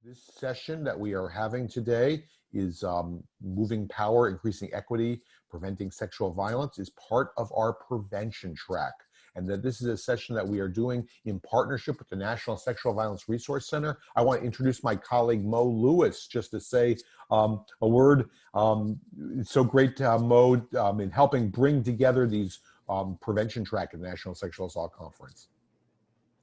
This session that we are having today is moving power, increasing equity, preventing sexual violence is part of our prevention track. And that this is a session that we are doing in partnership with the National Sexual Violence Resource Center. I want to introduce my colleague, Mo Lewis, just to say a word. It's so great to have Mo in helping bring together these prevention track at the National Sexual Assault Conference.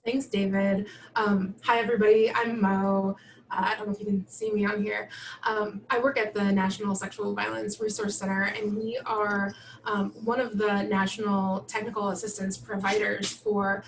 Thanks, David. Hi, everybody. I'm Mo. I don't know if you can see me on here. I work at the National Sexual Violence Resource Center, and we are one of the national technical assistance providers for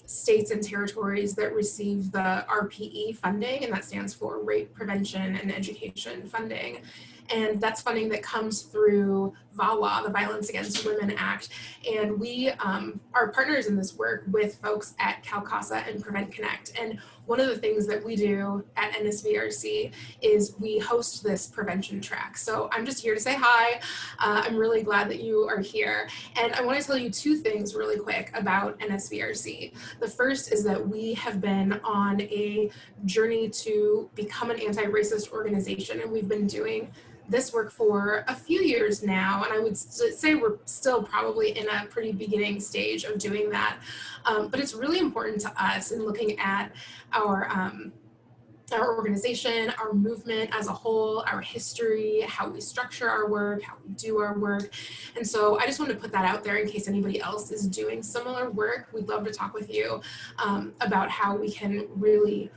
states and territories that receive the RPE funding, and that stands for Rape Prevention and Education funding. And that's funding that comes through VAWA, the Violence Against Women Act. And we are partners in this work with folks at CalCASA and Prevent Connect. And one of the things that we do at NSVRC is we host this prevention track. So I'm just here to say hi. I'm really glad that you are here. And I want to tell you two things really quick about NSVRC. The first is that we have been on a journey to become an anti-racist organization, and we've been doing this work for a few years now, and I would say we're still probably in a pretty beginning stage of doing that. But it's really important to us in looking at our organization, our movement as a whole, our history, how we structure our work, how we do our work. And so I just wanted to put that out there in case anybody else is doing similar work. We'd love to talk with you about how we can really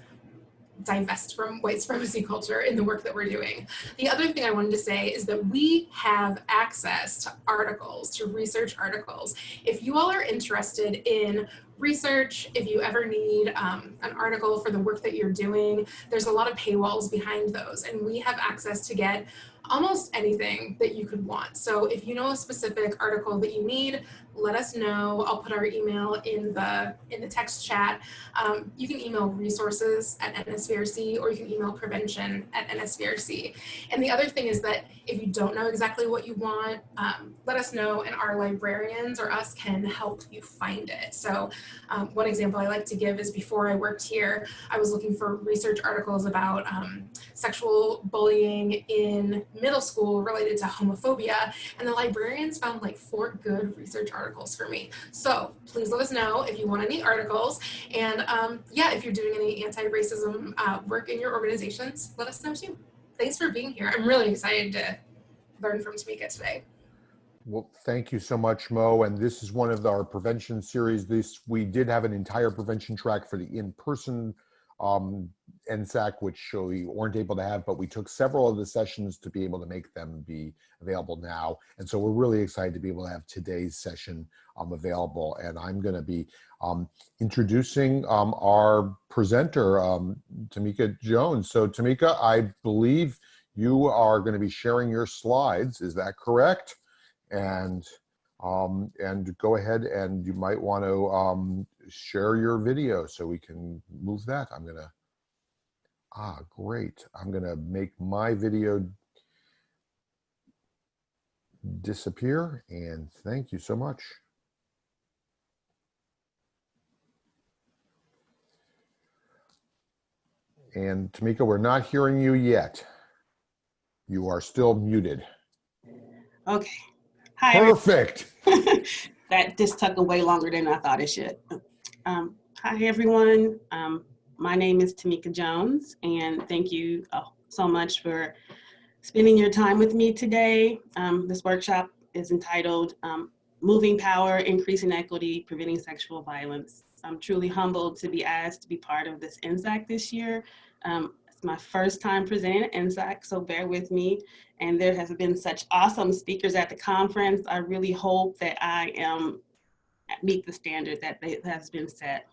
divest from white supremacy culture in the work that we're doing. The other thing I wanted to say is that we have access to articles, to research articles. If you all are interested in research, if you ever need an article for the work that you're doing, there's a lot of paywalls behind those, and we have access to get almost anything that you could want. So if you know a specific article that you need, let us know. I'll put our email in the text chat. You can email resources@NSVRC, or you can email prevention@NSVRC. And the other thing is that if you don't know exactly what you want, let us know, and our librarians or us can help you find it. So one example I like to give is before I worked here, I was looking for research articles about sexual bullying in middle school related to homophobia, and the librarians found like 4 good research articles for me. So please let us know if you want any articles, and yeah, if you're doing any anti-racism work in your organizations, let us know too. Thanks for being here. I'm really excited to learn from Tamika today. Well, thank you so much, Mo. And this is one of our prevention series. We did have an entire prevention track for the in-person NSAC, which we weren't able to have, but we took several of the sessions to be able to make them be available now. And so we're really excited to be able to have today's session available. And I'm going to be introducing our presenter, Tamika Jones. So Tamika, I believe you are going to be sharing your slides. Is that correct? And go ahead, and you might want to share your video so we can move that. I'm gonna, great. I'm gonna make my video disappear, and thank you so much. And Tamika, we're not hearing you yet. You are still muted. Okay. Hi. Perfect. That just took way longer than I thought it should. Hi, everyone. My name is Tamika Jones, and thank you so much for spending your time with me today. This workshop is entitled Moving Power, Increasing Equity, Preventing Sexual Violence. I'm truly humbled to be asked to be part of this NSAC this year. It's my first time presenting at NSAC, so bear with me. And there has been such awesome speakers at the conference. I really hope that I meet the standard that has been set.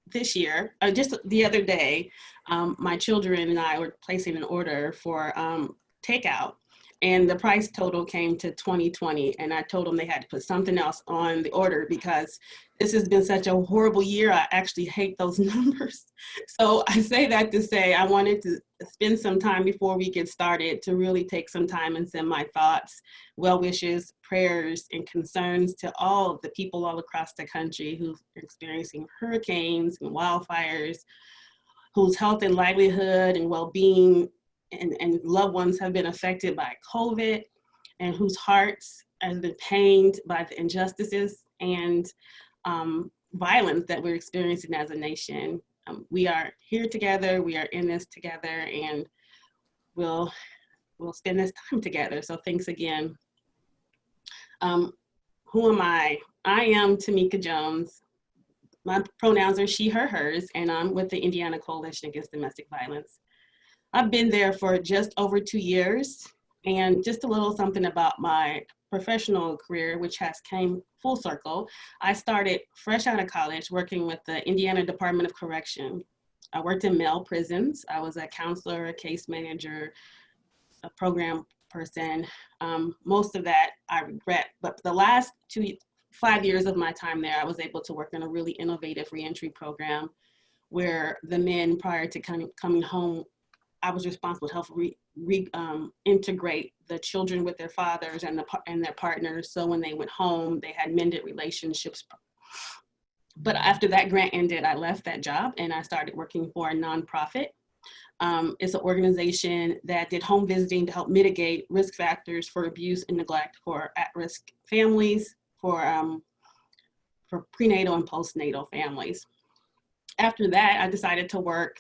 This year, just the other day, my children and I were placing an order for takeout. And the price total came to $20.20, and I told them they had to put something else on the order because this has been such a horrible year. I actually hate those numbers. So I say that to say I wanted to spend some time before we get started to really take some time and send my thoughts, well wishes, prayers, and concerns to all of the people all across the country who are experiencing hurricanes and wildfires, whose health and livelihood and well-being and loved ones have been affected by COVID, and whose hearts have been pained by the injustices and violence that we're experiencing as a nation. We are here together, we are in this together, and we'll spend this time together. So thanks again. Who am I? I am Tamika Jones. My pronouns are she, her, hers, and I'm with the Indiana Coalition Against Domestic Violence. I've been there for just over 2 years, and just a little something about my professional career, which has came full circle. I started fresh out of college working with the Indiana Department of Correction. I worked in male prisons. I was a counselor, a case manager, a program person. Most of that I regret, but the last 5 years of my time there, I was able to work in a really innovative reentry program where the men prior to coming home, I was responsible to help integrate the children with their fathers and their partners. So when they went home, they had mended relationships. But after that grant ended, I left that job and I started working for a nonprofit. It's an organization that did home visiting to help mitigate risk factors for abuse and neglect for at-risk families, for prenatal and postnatal families. After that, I decided to work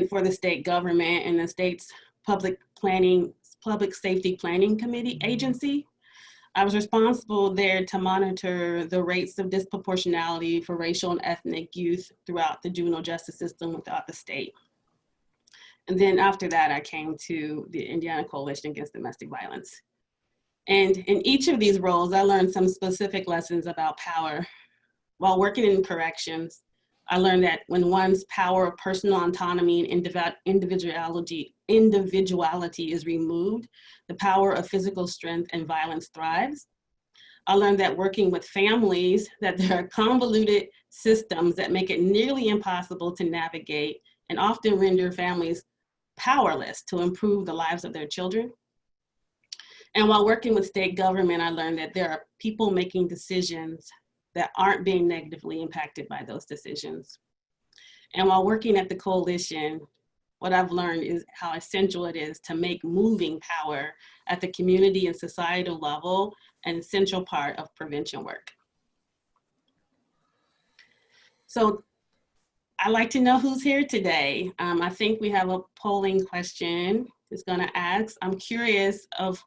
for the state government and the state's public safety planning committee agency. I was responsible there to monitor the rates of disproportionality for racial and ethnic youth throughout the juvenile justice system throughout the state. And then after that, I came to the Indiana Coalition Against Domestic Violence. And in each of these roles, I learned some specific lessons about power. While working in corrections, I learned that when one's power of personal autonomy and individuality is removed, the power of physical strength and violence thrives. I learned that working with families, that there are convoluted systems that make it nearly impossible to navigate and often render families powerless to improve the lives of their children. And while working with state government, I learned that there are people making decisions that aren't being negatively impacted by those decisions. And while working at the coalition, what I've learned is how essential it is to make moving power at the community and societal level an essential part of prevention work. So I'd like to know who's here today. I think we have a polling question it's gonna ask. I'm curious of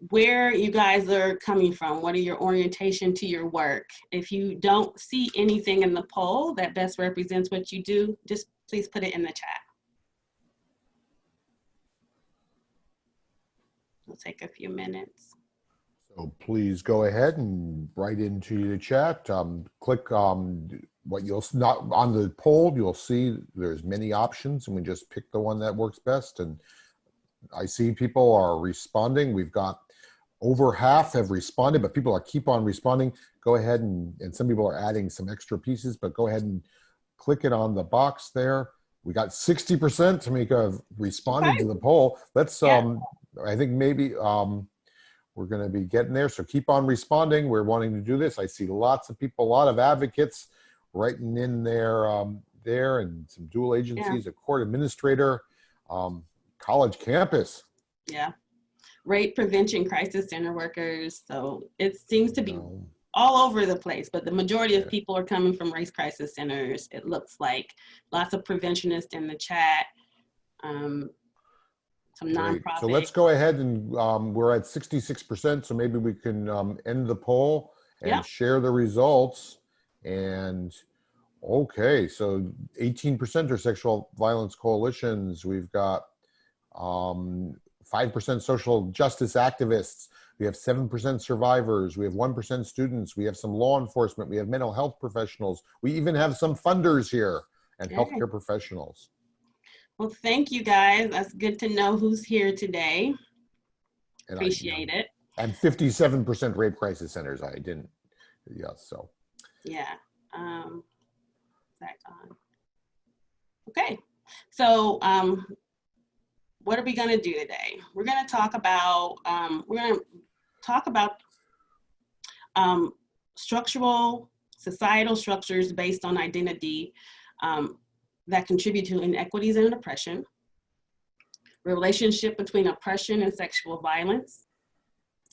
where you guys are coming from. What are your orientation to your work? If you don't see anything in the poll that best represents what you do, just please put it in the chat. It'll take a few minutes. So please go ahead and write into the chat. Click what you'll not on the poll. You'll see there's many options, and we just pick the one that works best. And I see people are responding. We've got over half have responded, but people keep on responding. Go ahead and some people are adding some extra pieces, but go ahead and click it on the box there. We got 60%, Tamika, responding to the poll. Let's, I think maybe we're going to be getting there. So keep on responding. We're wanting to do this. I see lots of people, a lot of advocates writing in there, and some dual agencies, a court administrator, college campus. Yeah. Rape prevention crisis center workers. So it seems to be all over the place, but the majority of people are coming from race crisis centers. It looks like lots of preventionists in the chat, some nonprofits. So let's go ahead and we're at 66%. So maybe we can end the poll and share the results. And okay, so 18% are sexual violence coalitions. We've got 5% social justice activists. We have 7% survivors. We have 1% students. We have some law enforcement. We have mental health professionals. We even have some funders here and healthcare professionals. Well, thank you guys. That's good to know who's here today. And Appreciate it. And 57% rape crisis centers. I didn't, so. Yeah. Back on. Okay. So what are we going to do today? We're going to talk about, structural, societal structures based on identity that contribute to inequities and oppression, relationship between oppression and sexual violence,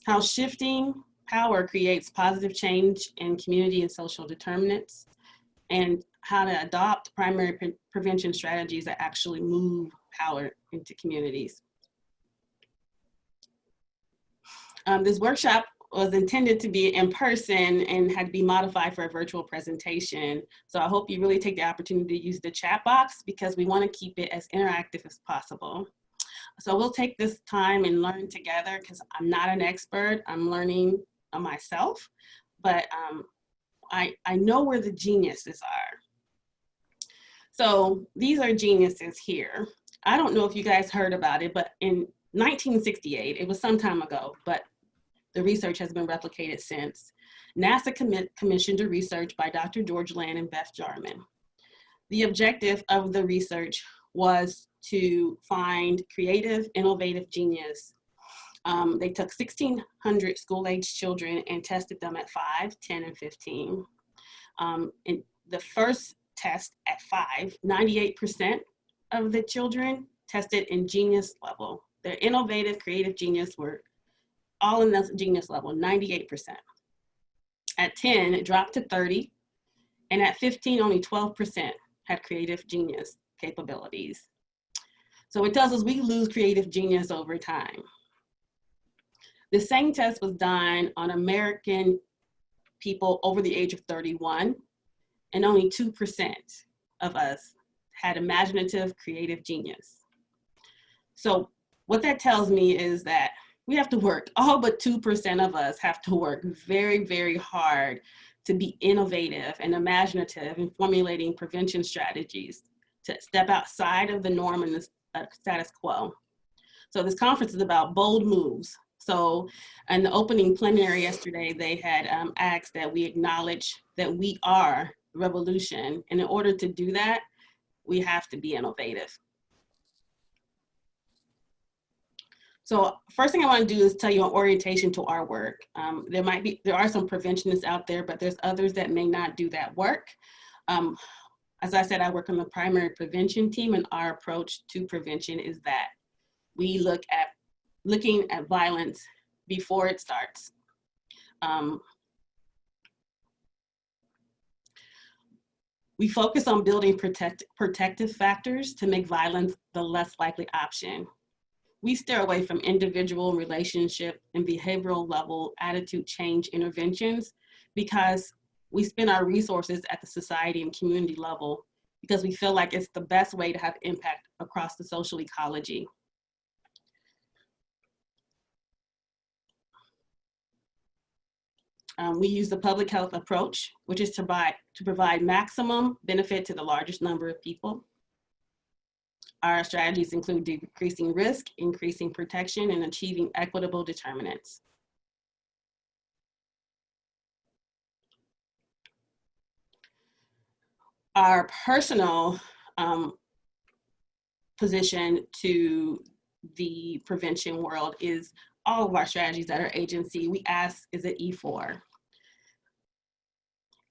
how shifting power creates positive change in community and social determinants, and how to adopt primary prevention strategies that actually move power into communities. This workshop was intended to be in person and had to be modified for a virtual presentation. So I hope you really take the opportunity to use the chat box because we want to keep it as interactive as possible. So we'll take this time and learn together because I'm not an expert, I'm learning myself, but I know where the geniuses are. So these are geniuses here. I don't know if you guys heard about it, but in 1968, it was some time ago, but the research has been replicated since. NASA commissioned a research by Dr. George Land and Beth Jarman. The objective of the research was to find creative, innovative genius. They took 1,600 school-aged children and tested them at 5, 10, and 15. In the first test at 5, 98% of the children tested in genius level. Their innovative, creative genius were all in the genius level, 98%. At 10, it dropped to 30, and at 15, only 12% had creative genius capabilities. So it tells us we lose creative genius over time. The same test was done on American people over the age of 31, and only 2% of us had imaginative creative genius. So what that tells me is that we have to work, all but 2% of us have to work very, very hard to be innovative and imaginative in formulating prevention strategies to step outside of the norm and the status quo. So this conference is about bold moves. So in the opening plenary yesterday, they had asked that we acknowledge that we are the revolution. And in order to do that, we have to be innovative. So first thing I want to do is tell you an orientation to our work. There are some preventionists out there, but there's others that may not do that work. As I said, I work on the primary prevention team, and our approach to prevention is that we looking at violence before it starts. We focus on building protective factors to make violence the less likely option. We steer away from individual relationship and behavioral level attitude change interventions because we spend our resources at the society and community level because we feel like it's the best way to have impact across the social ecology. We use the public health approach, which is to provide maximum benefit to the largest number of people. Our strategies include decreasing risk, increasing protection, and achieving equitable determinants. Our personal position to the prevention world is all of our strategies at our agency. We ask, is it E4?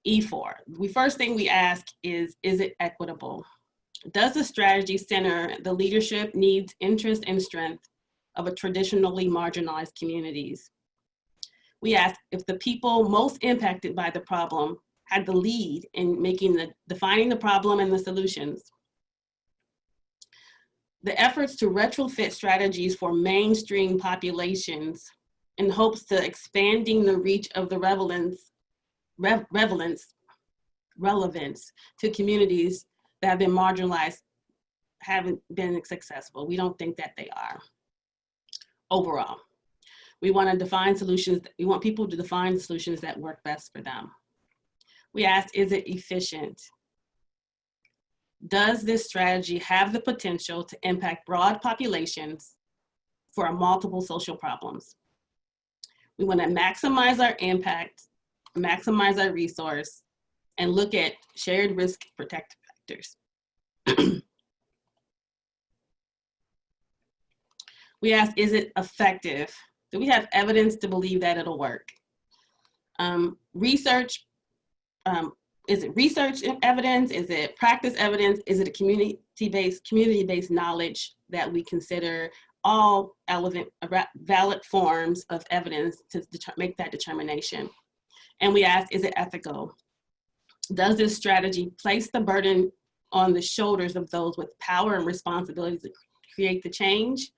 E4, the first thing we ask is it equitable? Does the strategy center the leadership, needs, interest, and strength of a traditionally marginalized communities? We ask if the people most impacted by the problem had the lead in defining the problem and the solutions. The efforts to retrofit strategies for mainstream populations in hopes to expanding the reach of the relevance to communities that have been marginalized haven't been successful. We don't think that they are. Overall, we want to define solutions. We want people to define the solutions that work best for them. We ask, is it efficient? Does this strategy have the potential to impact broad populations for multiple social problems? We want to maximize our impact, maximize our resource, and look at shared risk protective factors. We ask, is it effective? Do we have evidence to believe that it'll work? Research, is it research evidence? Is it practice evidence? Is it a community-based knowledge that we consider all valid forms of evidence to make that determination? And we ask, is it ethical? Does this strategy place the burden on the shoulders of those with power and responsibility to create the change?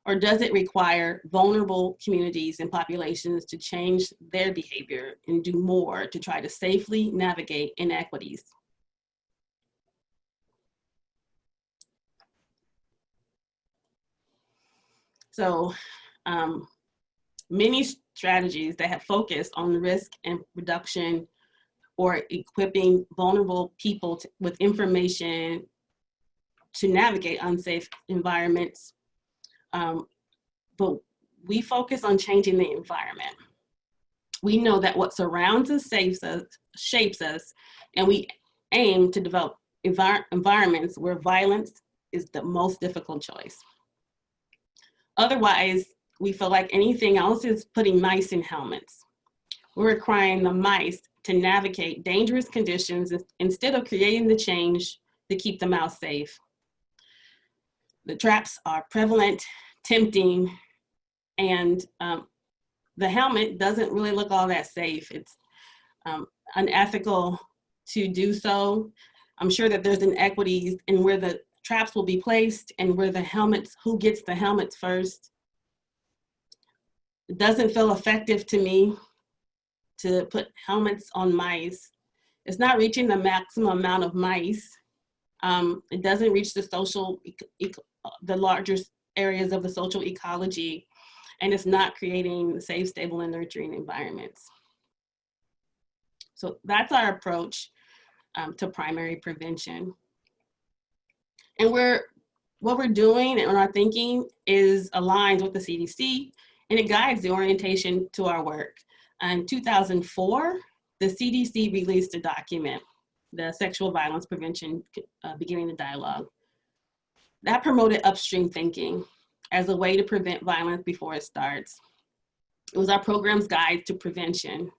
Or does it require vulnerable communities and populations to change their behavior and do more to try to safely navigate inequities? So many strategies that have focused on risk and reduction or equipping vulnerable people with information to navigate unsafe environments. But we focus on changing the environment. We know that what surrounds us shapes us, and we aim to develop environments where violence is the most difficult choice. Otherwise, we feel like anything else is putting mice in helmets. We're requiring the mice to navigate dangerous conditions instead of creating the change to keep the mouse safe. The traps are prevalent, tempting, and the helmet doesn't really look all that safe. It's unethical to do so. I'm sure that there's inequities in where the traps will be placed and where the helmets, who gets the helmets first. It doesn't feel effective to me to put helmets on mice. It's not reaching the maximum amount of mice. It doesn't reach the larger areas of the social ecology, and it's not creating safe, stable, and nurturing environments. So that's our approach to primary prevention. And what we're doing and our thinking is aligned with the CDC, and it guides the orientation to our work. In 2004, the CDC released a document, the Sexual Violence Prevention Beginning the Dialogue, that promoted upstream thinking as a way to prevent violence before it starts. It was our program's guide to prevention.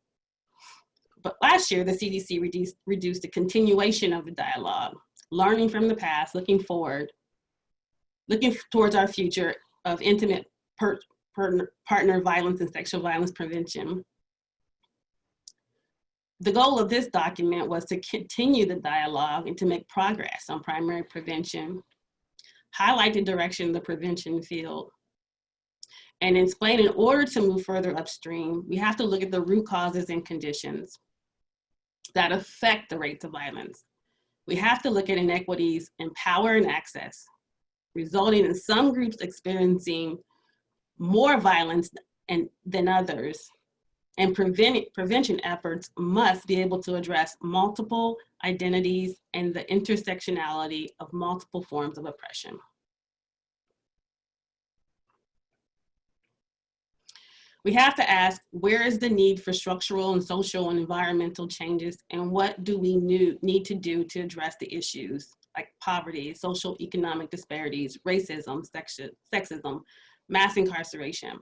But last year, the CDC reduced a continuation of the dialogue, learning from the past, looking forward, looking towards our future of intimate partner violence and sexual violence prevention. The goal of this document was to continue the dialogue and to make progress on primary prevention, highlight the direction of the prevention field, and explain in order to move further upstream, we have to look at the root causes and conditions that affect the rates of violence. We have to look at inequities in power and access, resulting in some groups experiencing more violence than others. And prevention efforts must be able to address multiple identities and the intersectionality of multiple forms of oppression. We have to ask, where is the need for structural and social and environmental changes, and what do we need to do to address the issues like poverty, social economic disparities, racism, sexism, mass incarceration?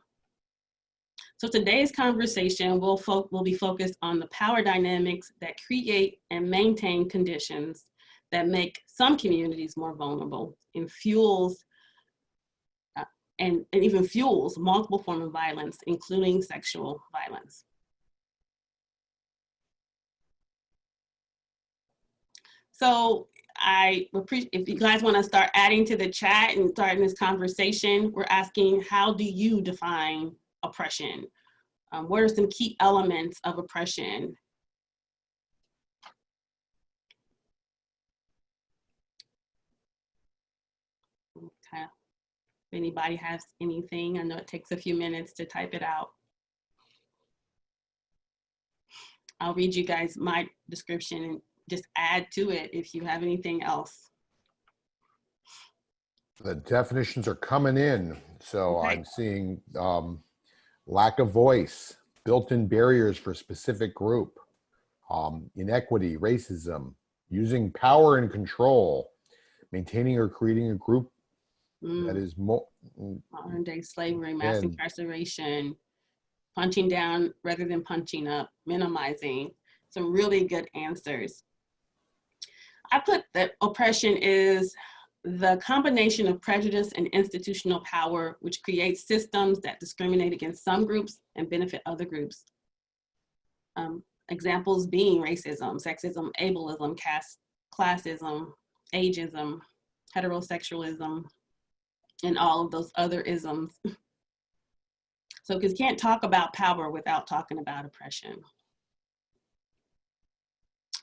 So today's conversation will be focused on the power dynamics that create and maintain conditions that make some communities more vulnerable and fuels and even fuels multiple forms of violence, including sexual violence. So I appreciate if you guys want to start adding to the chat and starting this conversation. We're asking, how do you define oppression? What are some key elements of oppression? Okay. If anybody has anything, I know it takes a few minutes to type it out. I'll read you guys my description and just add to it if you have anything else. The definitions are coming in. So Okay. I'm seeing lack of voice, built-in barriers for a specific group, inequity, racism, using power and control, maintaining or creating a group that is more modern day slavery, mass and incarceration, punching down rather than punching up, minimizing. Some really good answers. I put that oppression is the combination of prejudice and institutional power, which creates systems that discriminate against some groups and benefit other groups. Examples being racism, sexism, ableism, caste, classism, ageism, heterosexualism, and all of those other isms. So, because you can't talk about power without talking about oppression.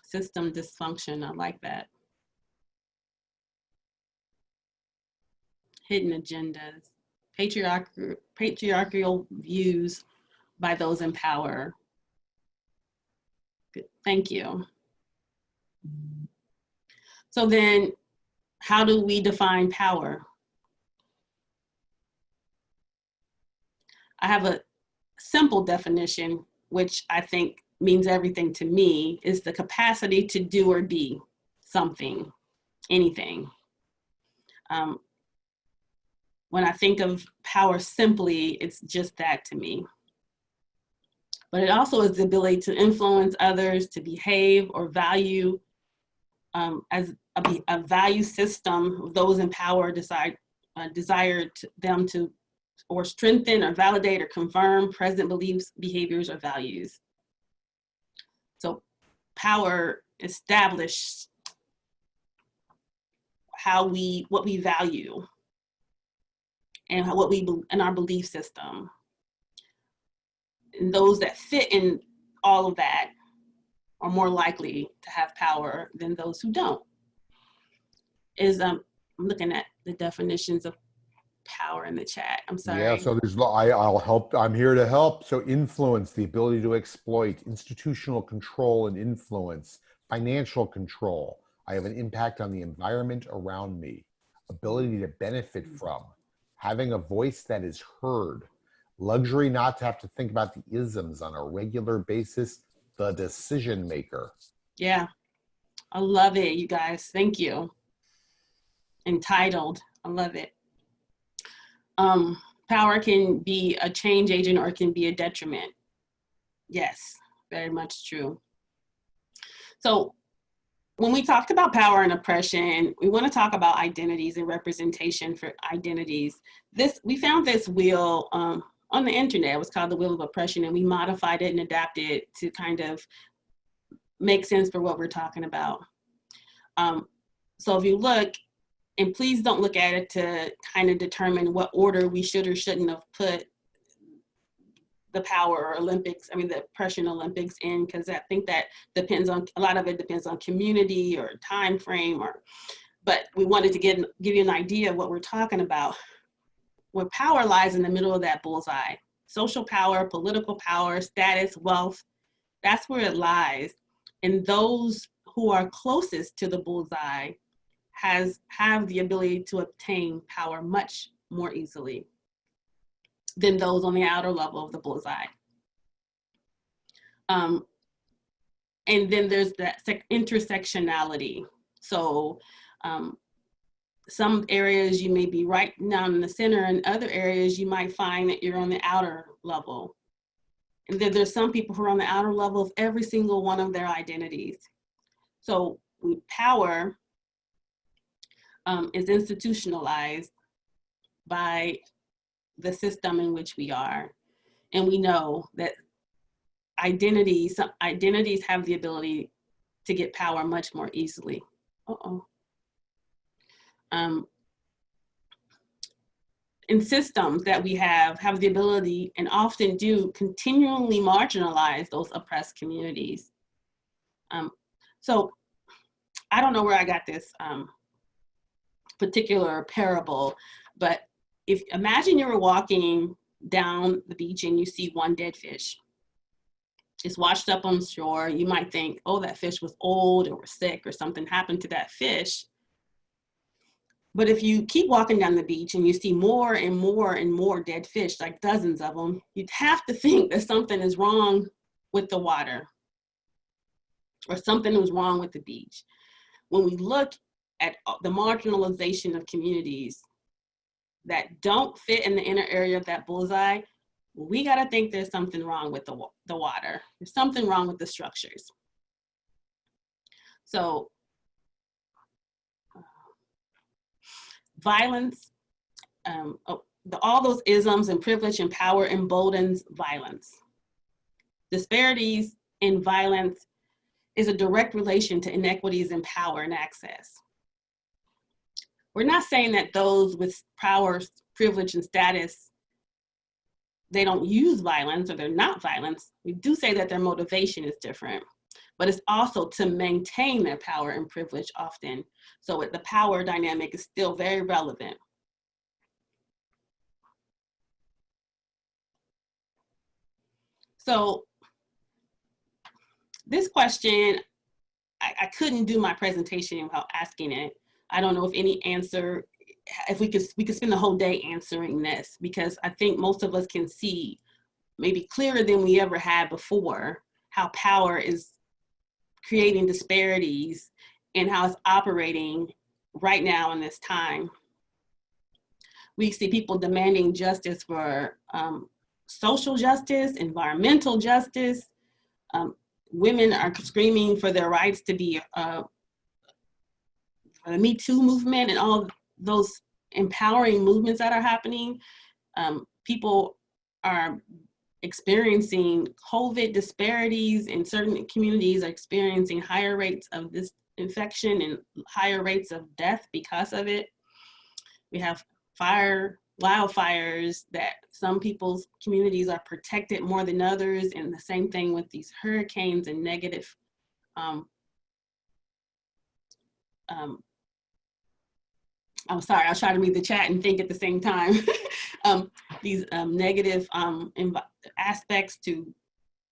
System dysfunction, I like that. Hidden agendas, patriarchal views by those in power. Good. Thank you. So then, how do we define power? I have a simple definition, which I think means everything to me, is the capacity to do or be something, anything. When I think of power simply, it's just that to me. But it also is the ability to influence others, to behave or value as a value system those in power desire them to or strengthen or validate or confirm present beliefs, behaviors, or values. So power establishes what we value and in our belief system. And those that fit in all of that are more likely to have power than those who don't. I'm looking at the definitions of power in the chat. I'm sorry. yeah, so I'll help. I'm here to help. So influence, the ability to exploit, institutional control and influence, financial control. I have an impact on the environment around me, ability to benefit from, having a voice that is heard, luxury not to have to think about the isms on a regular basis, the decision maker. Yeah, I love it, you guys. Thank you. Entitled, I love it. Power can be a change agent or it can be a detriment. Yes, very much true. So when we talked about power and oppression, we want to talk about identities and representation for identities. We found this wheel on the internet. It was called the Wheel of Oppression, and we modified it and adapted it to kind of make sense for what we're talking about. So if you look, and please don't look at it to kind of determine what order we should or shouldn't have put the power Olympics, the oppression Olympics in, because I think that a lot of it depends on community or time frame, but we wanted to give you an idea of what we're talking about. Where power lies in the middle of that bullseye. Social power, political power, status, wealth, that's where it lies. And those who are closest to the bullseye have the ability to obtain power much more easily than those on the outer level of the bullseye. And then there's that intersectionality. So some areas you may be right down in the center, and other areas you might find that you're on the outer level. And then there's some people who are on the outer level of every single one of their identities. So power is institutionalized by the system in which we are. And we know that identities have the ability to get power much more easily. And systems that we have the ability and often do continually marginalize those oppressed communities. So I don't know where I got this particular parable, but imagine you were walking down the beach and you see one dead fish. It's washed up on shore. You might think, oh, that fish was old or sick or something happened to that fish. But if you keep walking down the beach and you see more and more and more dead fish, like dozens of them, you'd have to think that something is wrong with the water or something was wrong with the beach. When we look at the marginalization of communities that don't fit in the inner area of that bullseye, we got to think there's something wrong with the water. There's something wrong with the structures. So violence, all those isms and privilege and power emboldens violence. Disparities in violence is a direct relation to inequities in power and access. We're not saying that those with power, privilege, and status, they don't use violence or they're not violent. We do say that their motivation is different, but it's also to maintain their power and privilege often. So the power dynamic is still very relevant. So this question, I couldn't do my presentation without asking it. I don't know if any answer, if we could spend the whole day answering this, because I think most of us can see, maybe clearer than we ever had before, how power is creating disparities and how it's operating right now in this time. We see people demanding justice for social justice, environmental justice. Women are screaming for their rights to be the Me Too movement and all those empowering movements that are happening. People are experiencing COVID disparities in certain communities, are experiencing higher rates of this infection and higher rates of death because of it. We have wildfires that some people's communities are protected more than others, and the same thing with these hurricanes and negative I'm sorry, I'll try to read the chat and think at the same time. These negative aspects to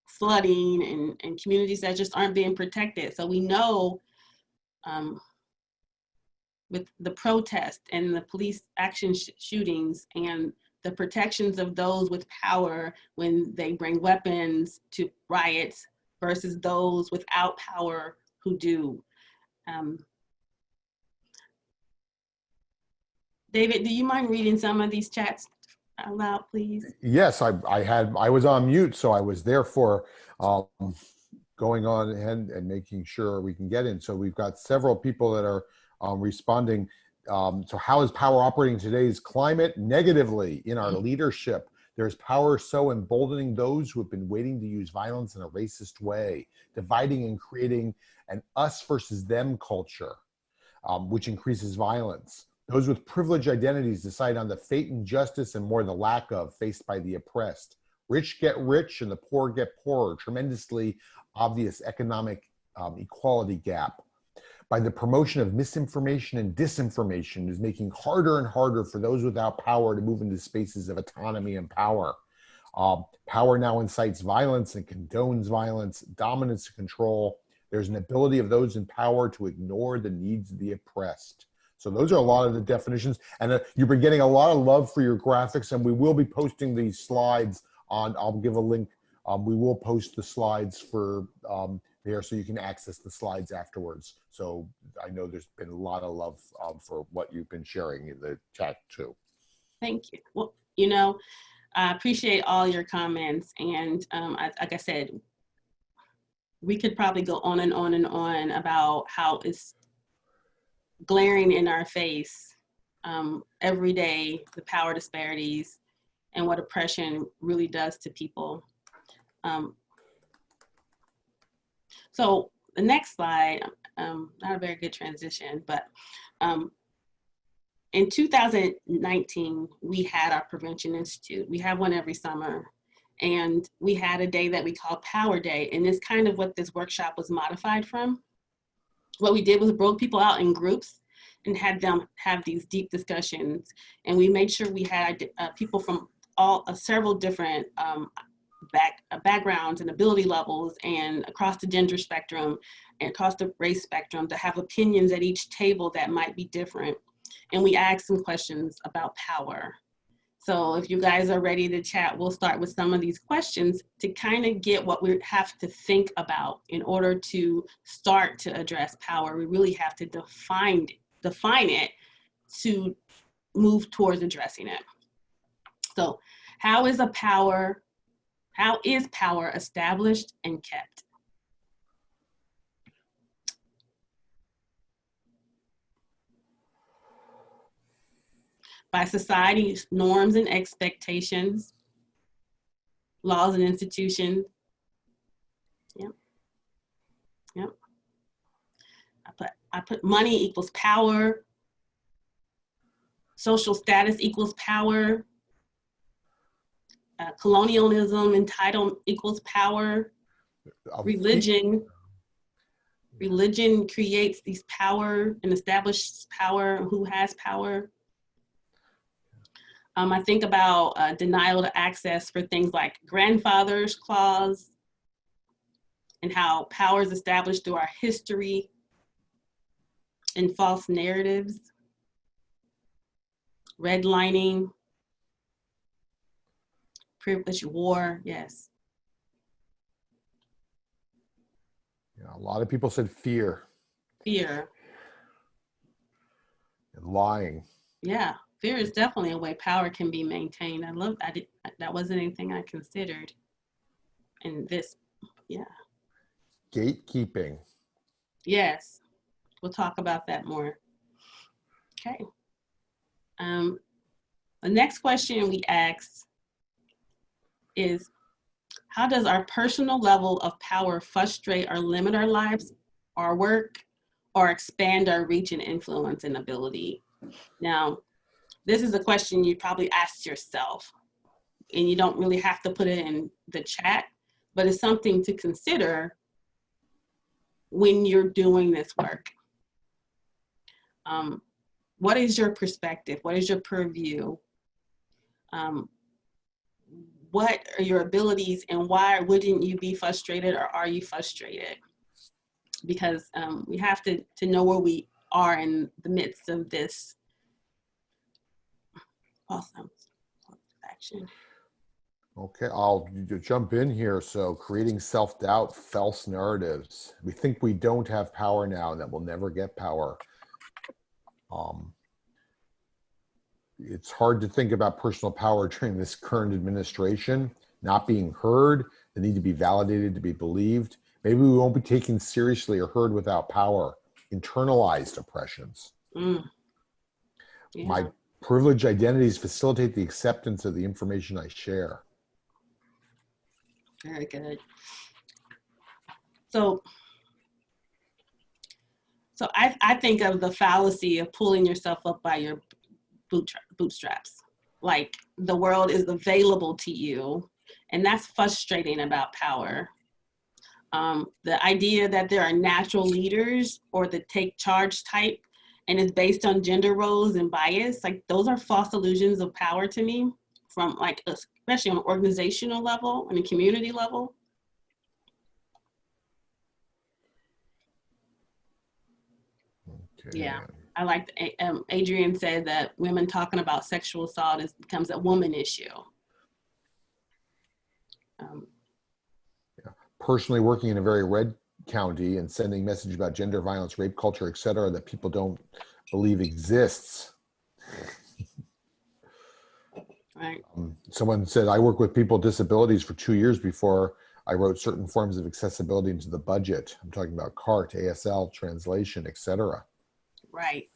flooding and communities that just aren't being protected. So we know with the protest and the police action shootings and the protections of those with power when they bring weapons to riots versus those without power who do. David, do you mind reading some of these chats out loud, please? Yes, I was on mute, so I was therefore going on ahead and making sure we can get in. So we've got several people that are responding. So how is power operating today's climate? Negatively in our leadership. There's power so emboldening those who have been waiting to use violence in a racist way, dividing and creating an us versus them culture, which increases violence. Those with privileged identities decide on the fate and justice and more the lack of faced by the oppressed. Rich get rich and the poor get poorer. Tremendously obvious economic equality gap. By the promotion of misinformation and disinformation is making harder and harder for those without power to move into spaces of autonomy and power. Power now incites violence and condones violence, dominance and control. There's an ability of those in power to ignore the needs of the oppressed. So those are a lot of the definitions, and you've been getting a lot of love for your graphics, and we will be posting these slides on, I'll give a link, we will post the slides for there so you can access the slides afterwards. So I know there's been a lot of love for what you've been sharing in the chat too. Thank you. Well, you know, I appreciate all your comments, and like I said, we could probably go on and on and on about how it's glaring in our face every day, the power disparities and what oppression really does to people. So the next slide, not a very good transition, but in 2019, we had our Prevention Institute. We have one every summer. And we had a day that we called Power Day. And it's kind of what this workshop was modified from. What we did was broke people out in groups and had them have these deep discussions. And we made sure we had people from several different backgrounds and ability levels and across the gender spectrum and across the race spectrum to have opinions at each table that might be different. and we asked some questions about power. So if you guys are ready to chat, we'll start with some of these questions to kind of get what we have to think about in order to start to address power. We really have to define it to move towards addressing it. So how is power established and kept? By society's norms and expectations, laws and institutions. Yep. Yep. I put money equals power. Social status equals power. Colonialism, entitled equals power. Religion creates these power and establishes power. Who has power? I think about denial of access for things like grandfather's clause and how power is established through our history and false narratives, redlining, privilege war, yes. Yeah, a lot of people said fear. Fear. And lying. Yeah, fear is definitely a way power can be maintained. That wasn't anything I considered. And this, yeah. Gatekeeping. Yes, we'll talk about that more. Okay. The next question we asked is, how does our personal level of power frustrate or limit our lives, our work, or expand our reach and influence and ability? Now, this is a question you probably asked yourself, and you don't really have to put it in the chat, but it's something to consider when you're doing this work. What is your perspective? What is your purview? What are your abilities, and why wouldn't you be frustrated, or are you frustrated? Because we have to know where we are in the midst of this awesome action. Okay, I'll jump in here. So creating self-doubt, false narratives. We think we don't have power now and that we'll never get power. It's hard to think about personal power during this current administration, not being heard, the need to be validated, to be believed. Maybe we won't be taken seriously or heard without power. Internalized oppressions. Yeah. My privileged identities facilitate the acceptance of the information I share. Very good. So I think of the fallacy of pulling yourself up by your bootstraps. Like the world is available to you, and that's frustrating about power. The idea that there are natural leaders or the take charge type, and it's based on gender roles and bias, like those are false illusions of power to me, from like, especially on an organizational level and a community level. Okay. Yeah, I like, Adrian said that women talking about sexual assault becomes a woman issue. Personally working in a very red county and sending message about gender violence, rape culture, et cetera, that people don't believe exists. Right. Someone said, I worked with people with disabilities for 2 years before I wrote certain forms of accessibility into the budget. I'm talking about CART, ASL, translation, et cetera. Right.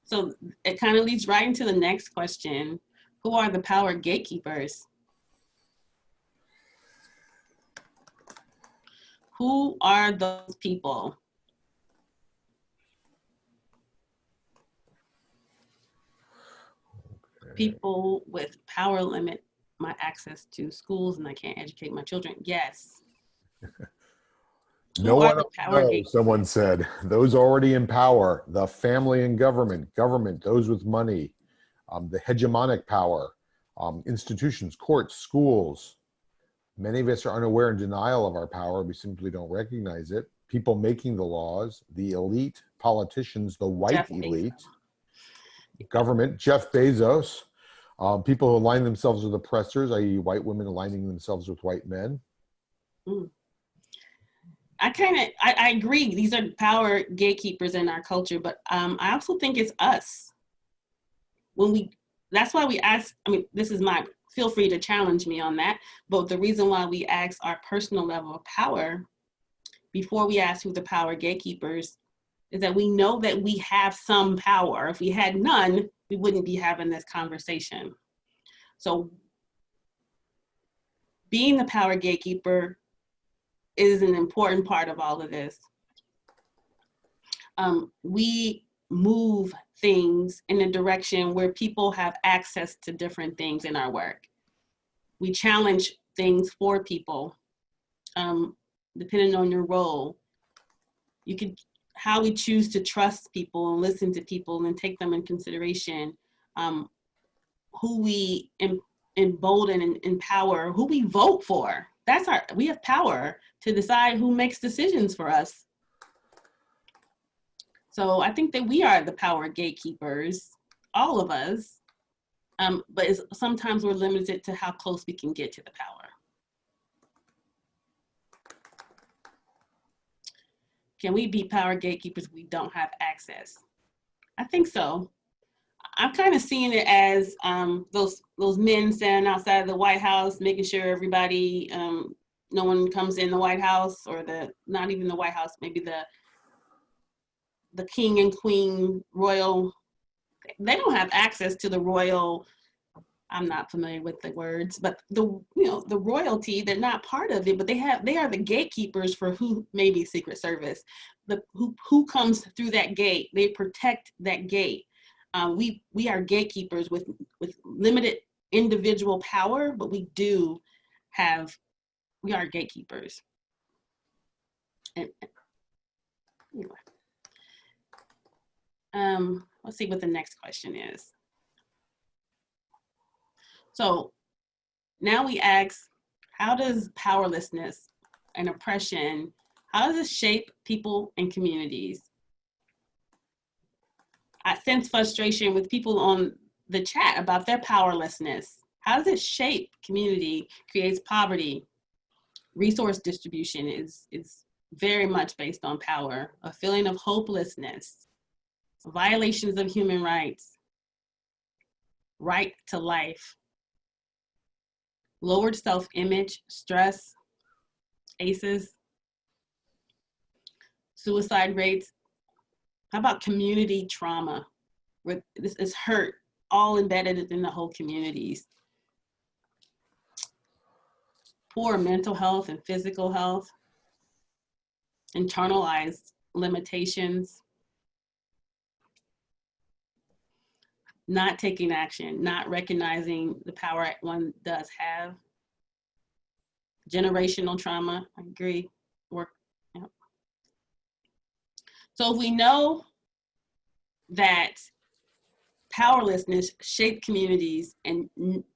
So it kind of leads right into the next question. Who are the power gatekeepers? Who are those people? Okay. People with power limit my access to schools and I can't educate my children. Yes. No one knows, someone said. Those already in power, the family and government, those with money, the hegemonic power, institutions, courts, schools, Many of us are unaware and denial of our power. We simply don't recognize it. People making the laws, the elite, politicians, the white Jeff elite, Bezos. government, Jeff Bezos, people who align themselves with oppressors, i.e. white women aligning themselves with white men. Mm. I agree. These are power gatekeepers in our culture, but I also think it's us. That's why we ask, I mean, feel free to challenge me on that, but the reason why we ask our personal level of power before we ask who the power gatekeepers is that we know that we have some power. If we had none, we wouldn't be having this conversation. So being the power gatekeeper is an important part of all of this. We move things in a direction where people have access to different things in our work. We challenge things for people, depending on your role. How we choose to trust people and listen to people and take them in consideration, who we embolden and empower, who we vote for. We have power to decide who makes decisions for us. So I think that we are the power gatekeepers, all of us, but sometimes we're limited to how close we can get to the power. Can we be power gatekeepers if we don't have access? I think so. I'm kind of seeing it as those men standing outside of the White House, making sure everybody, no one comes in the White House, or not even the White House, maybe the king and queen royal. They don't have access to the royal. I'm not familiar with the words, but the royalty, they're not part of it, but they are the gatekeepers for who, maybe Secret Service, who comes through that gate. They protect that gate. We are gatekeepers with limited individual power, but we are gatekeepers. And anyway, let's see what the next question is. So now we ask, how does powerlessness and oppression, how does it shape people and communities? I sense frustration with people on the chat about their powerlessness. How does it shape community, creates poverty? Resource distribution is very much based on power, a feeling of hopelessness, violations of human rights, right to life, lowered self-image, stress, ACEs, suicide rates. How about community trauma? Where this is hurt, all embedded in the whole communities. Poor mental health and physical health, internalized limitations, not taking action, not recognizing the power one does have. Generational trauma, I agree. Yeah. So if we know that powerlessness shaped communities and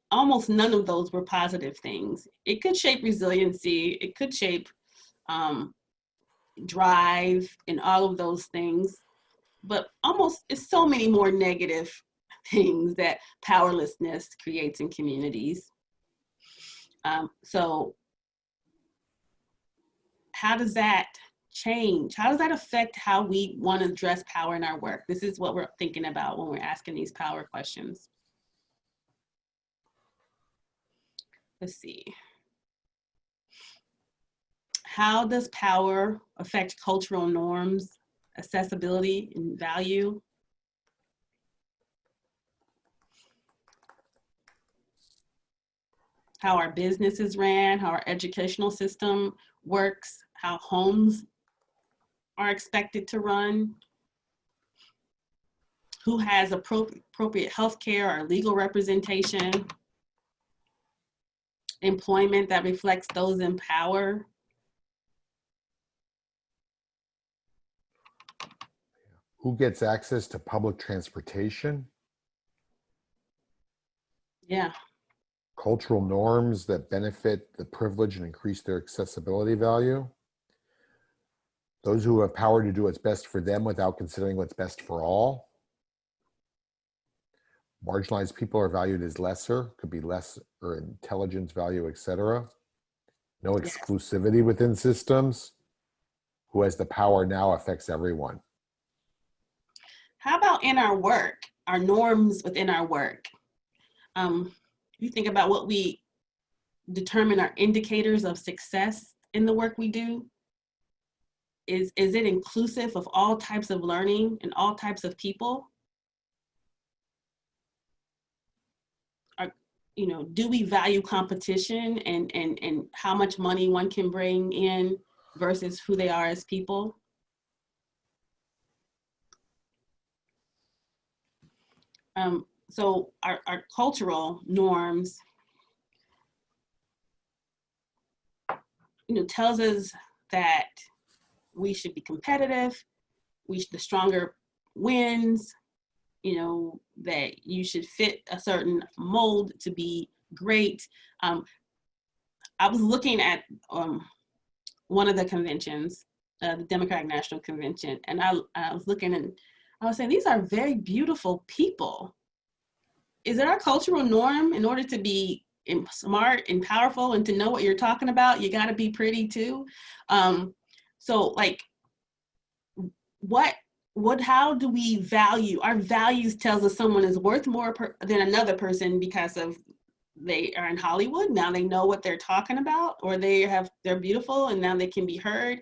almost none of those were positive things, it could shape resiliency, it could shape drive and all of those things, but it's so many more negative things that powerlessness creates in communities. So how does that change? How does that affect how we want to address power in our work? This is what we're thinking about when we're asking these power questions. Let's see. How does power affect cultural norms, accessibility, and value? How our business is ran, how our educational system works, how homes are expected to run, who has appropriate health care or legal representation, employment that reflects those in power. Who gets access to public transportation? Yeah. cultural norms that benefit the privileged and increase their accessibility value, those who have power to do what's best for them without considering what's best for all. Marginalized people are valued as lesser, could be less or intelligence value, etc. No exclusivity within systems. Who has the power now affects everyone. How about in our work, our norms within our work? You think about what we determine our indicators of success in the work we do. Is it inclusive of all types of learning and all types of people? You know, do we value competition and how much money one can bring in versus who they are as people? So our cultural norms, you know, tells us that we should be competitive, the stronger wins, you know, that you should fit a certain mold to be great. I was looking at one of the conventions, the Democratic National Convention, and I was looking and I was saying, these are very beautiful people. Is it our cultural norm in order to be smart and powerful and to know what you're talking about, you gotta be pretty too? So like, how do we value? Our values tells us someone is worth more than another person because of they are in Hollywood, now they know what they're talking about, or they're beautiful and now they can be heard.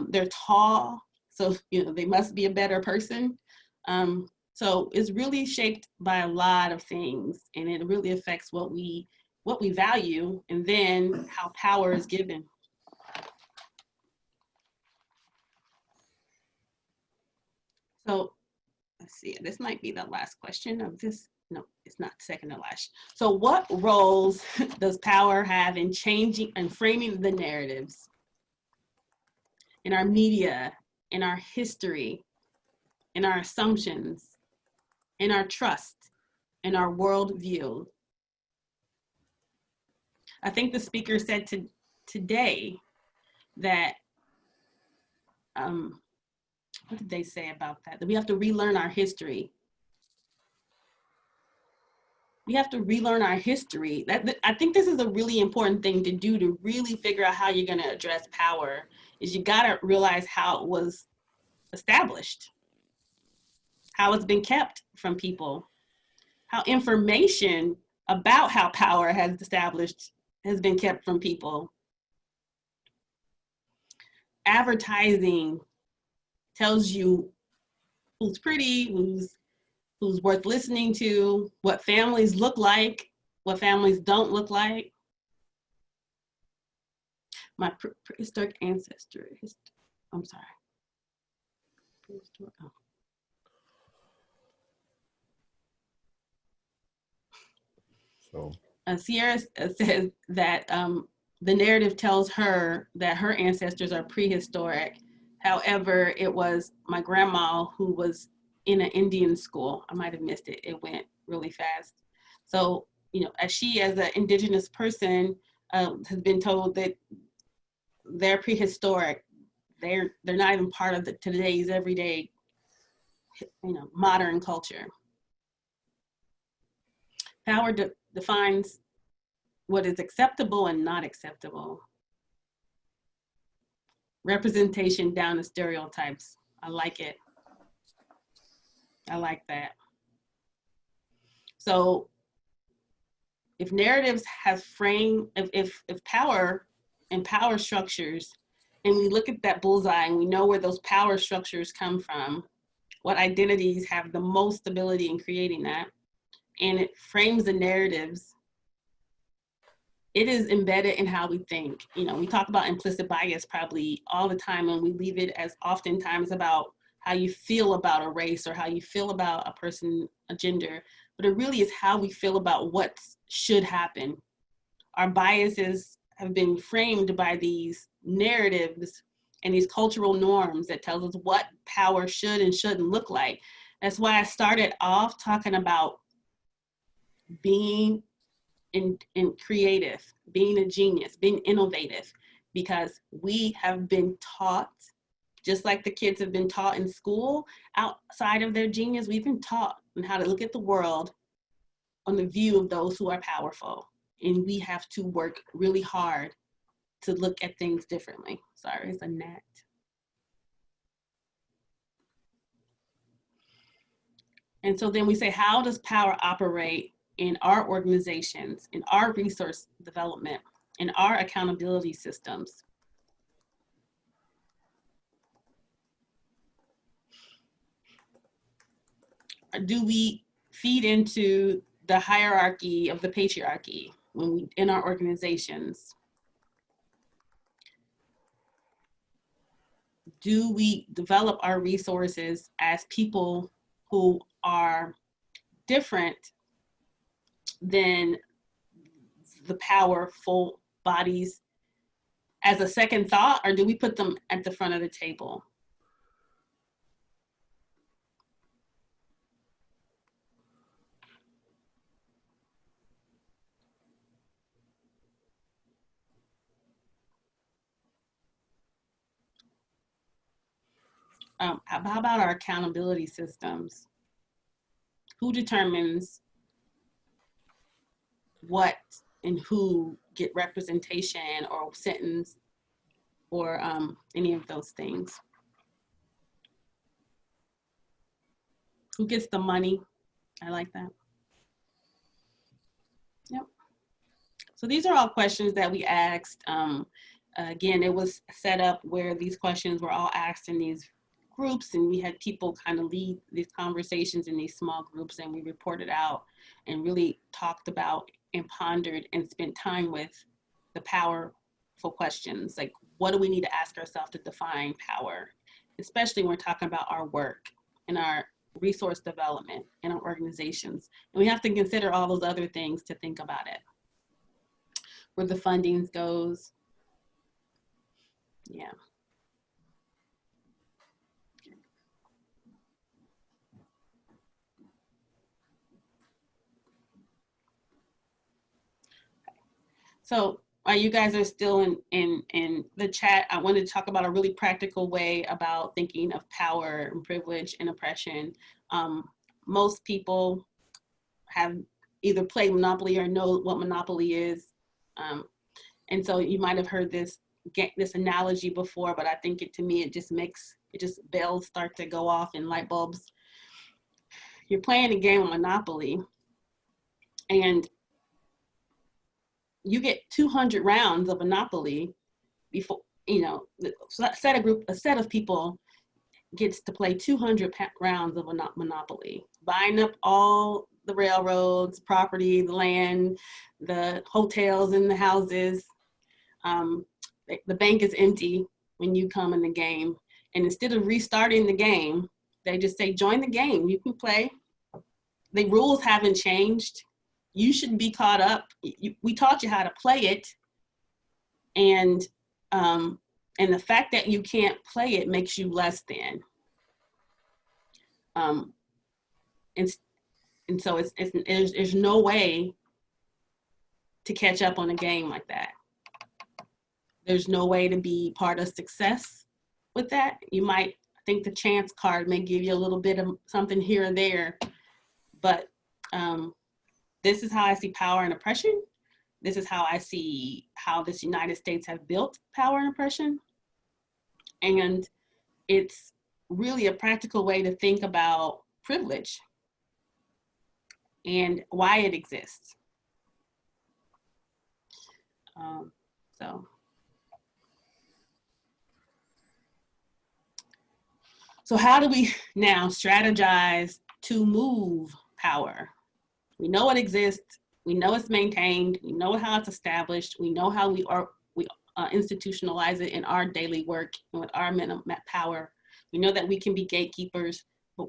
They're tall, so you know they must be a better person. So it's really shaped by a lot of things, and it really affects what we value, and then how power is given. So let's see, this might be the last question of this. No, it's not second to last. So what roles does power have in changing and framing the narratives in our media, in our history, in our assumptions, in our trust, in our worldview? I think the speaker said today that, what did they say about that? That we have to relearn our history. We have to relearn our history. I think this is a really important thing to do to really figure out how you're gonna address power, is you gotta realize how it was established, how it's been kept from people, how information about how power has been kept from people. Advertising tells you who's pretty, who's worth listening to, what families look like, what families don't look like. My prehistoric ancestor, I'm sorry. Oh. So Sierra says that the narrative tells her that her ancestors are prehistoric. However, it was my grandma who was in an Indian school. I might have missed it. It went really fast. So, you know, as an indigenous person has been told that they're prehistoric. They're not even part of today's everyday, you know, modern culture. Power defines what is acceptable and not acceptable. Representation down to stereotypes. I like it. I like that. So if narratives have framed, if power and power structures, and we look at that bullseye and we know where those power structures come from, what identities have the most stability in creating that, and it frames the narratives, it is embedded in how we think. You know, we talk about implicit bias probably all the time, and we leave it as oftentimes about how you feel about a race or how you feel about a person, a gender, but it really is how we feel about what should happen. Our biases have been framed by these narratives and these cultural norms that tells us what power should and shouldn't look like. That's why I started off talking about being in creative, being a genius, being innovative, because we have been taught, just like the kids have been taught in school, outside of their genius, we've been taught on how to look at the world on the view of those who are powerful. And we have to work really hard to look at things differently. Sorry, it's a gnat. And so then we say, how does power operate in our organizations, in our resource development, in our accountability systems? Or do we feed into the hierarchy of the patriarchy when we, in our organizations? Do we develop our resources as people who are different than the powerful bodies as a second thought, or do we put them at the front of the table? How about our accountability systems? Who determines what and who get representation or sentence or any of those things? Who gets the money? I like that. Yep. So these are all questions that we asked. Again, it was set up where these questions were all asked in these groups, and we had people kind of lead these conversations in these small groups, and we reported out and really talked about and pondered and spent time with the powerful questions. Like, what do we need to ask ourselves to define power, especially when we're talking about our work and our resource development in our organizations. And we have to consider all those other things to think about it. Where the funding goes. Yeah. So while you guys are still in the chat, I wanted to talk about a really practical way about thinking of power and privilege and oppression. Most people have either played Monopoly or know what Monopoly is. And so you might have heard this analogy before, but I think to me, it just bells start to go off and light bulbs. You're playing a game of Monopoly and you get 200 rounds of Monopoly before, a set of people gets to play 200 rounds of Monopoly, buying up all the railroads, property, the land, the hotels and the houses. The bank is empty when you come in the game. And instead of restarting the game, they just say, join the game, you can play. The rules haven't changed. You should be caught up. We taught you how to play it. And the fact that you can't play it makes you less than. And so there's no way to catch up on a game like that. There's no way to be part of success with that. You might think the chance card may give you a little bit of something here or there, but this is how I see power and oppression. This is how I see how this United States have built power and oppression. And it's really a practical way to think about privilege and why it exists. So how do we now strategize to move power? We know it exists. We know it's maintained. We know how it's established. We know how we institutionalize it in our daily work and with our power. We know that we can be gatekeepers, but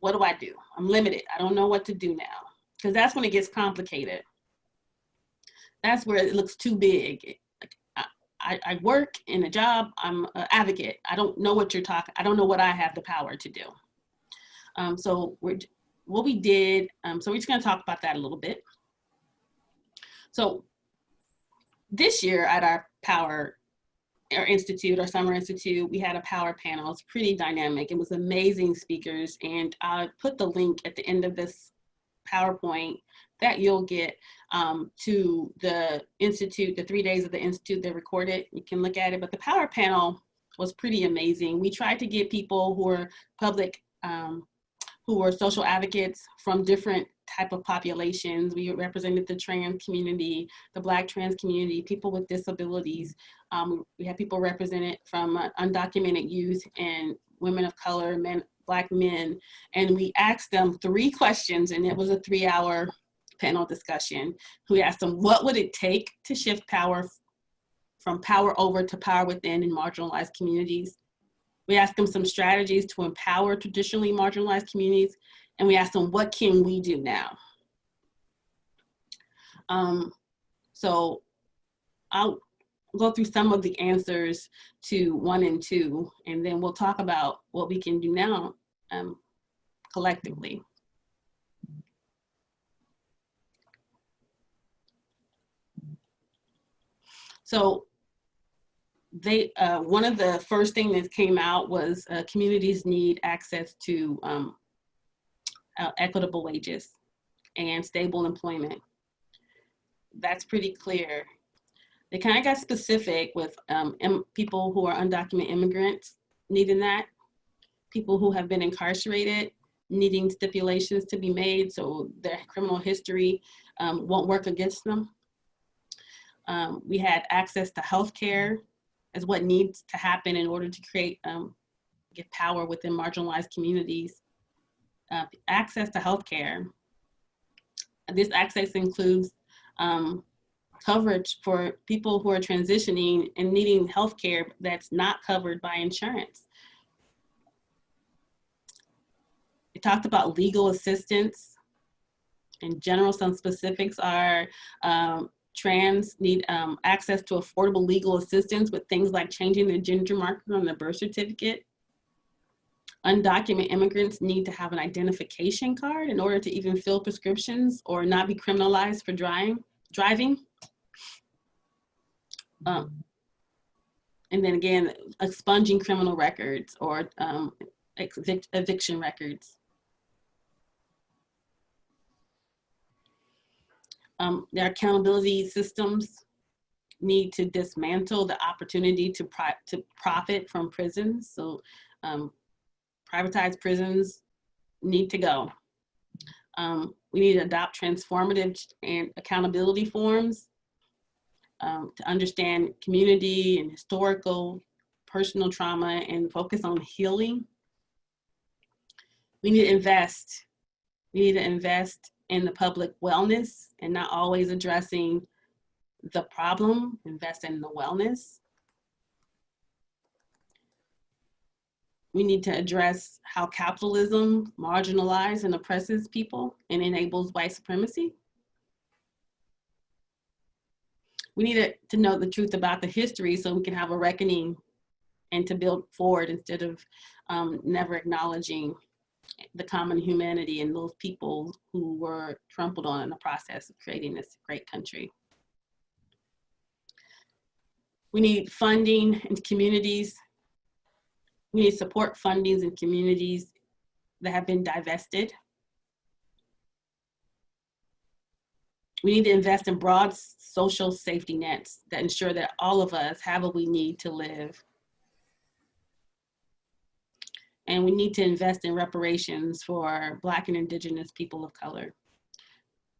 what do I do? I'm limited. I don't know what to do now, because that's when it gets complicated. That's where it looks too big. I work in a job, I'm an advocate. I don't know what you're talking, I don't know what I have the power to do. So what we did, so we're just gonna talk about that a little bit. So this year at our Summer Institute, we had a power panel. It's pretty dynamic. It was amazing speakers. And I'll put the link at the end of this PowerPoint that you'll get to the Institute, the 3 days of the Institute. They're recorded. You can look at it. But the power panel was pretty amazing. We tried to get people who are public, who were social advocates from different type of populations. We represented the trans community, the Black trans community, people with disabilities. We had people represented from undocumented youth and women of color, Black men. And we asked them 3 questions, and it was a 3-hour panel discussion. We asked them, what would it take to shift power from power over to power within in marginalized communities? We asked them some strategies to empower traditionally marginalized communities, and we asked them, what can we do now? So I'll go through some of the answers to 1 and 2, and then we'll talk about what we can do now collectively. So one of the first things that came out was communities need access to equitable wages and stable employment. That's pretty clear. They kind of got specific with people who are undocumented immigrants needing that, people who have been incarcerated needing stipulations to be made so their criminal history won't work against them. We had access to healthcare as what needs to happen in order to create, get power within marginalized communities. Access to healthcare. This access includes coverage for people who are transitioning and needing healthcare that's not covered by insurance. It talked about legal assistance. In general, some specifics are trans need access to affordable legal assistance with things like changing the gender marker on the birth certificate. Undocumented immigrants need to have an identification card in order to even fill prescriptions or not be criminalized for driving. And then again, expunging criminal records or eviction records. Their accountability systems need to dismantle the opportunity to profit from prisons. So privatized prisons need to go. We need to adopt transformative and accountability forms to understand community and historical, personal trauma and focus on healing. We need to invest. We need to invest in the public wellness and not always addressing the problem, invest in the wellness. We need to address how capitalism marginalizes and oppresses people and enables white supremacy. We need to know the truth about the history so we can have a reckoning and to build forward instead of never acknowledging the common humanity and those people who were trampled on in the process of creating this great country. We need funding in communities. We need support fundings in communities that have been divested. We need to invest in broad social safety nets that ensure that all of us have what we need to live. And we need to invest in reparations for Black and Indigenous people of color.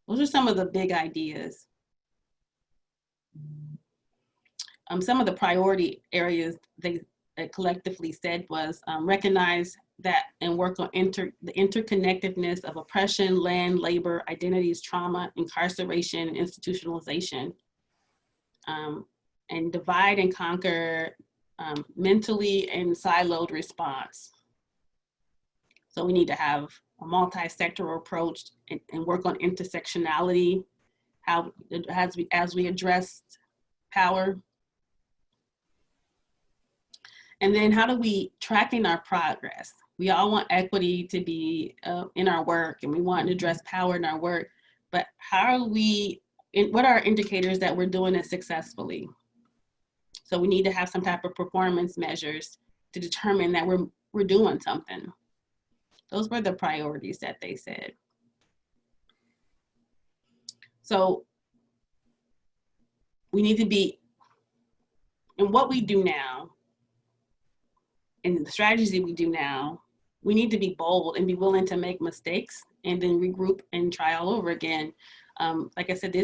Those are some of the big ideas. Some of the priority areas they collectively said was recognize that and work on the interconnectedness of oppression, land, labor, identities, trauma, incarceration, and institutionalization. And divide and conquer mentally and siloed response. So we need to have a multi-sectoral approach and work on intersectionality, how as we address power. And then how do we tracking our progress? We all want equity to be in our work and we want to address power in our work, but how are we what are our indicators that we're doing it successfully? So we need to have some type of performance measures to determine that we're doing something. Those were the priorities that they said. So we need to be, in what we do now, and the strategies that we do now, we need to be bold and be willing to make mistakes and then regroup and try all over again. Like I said,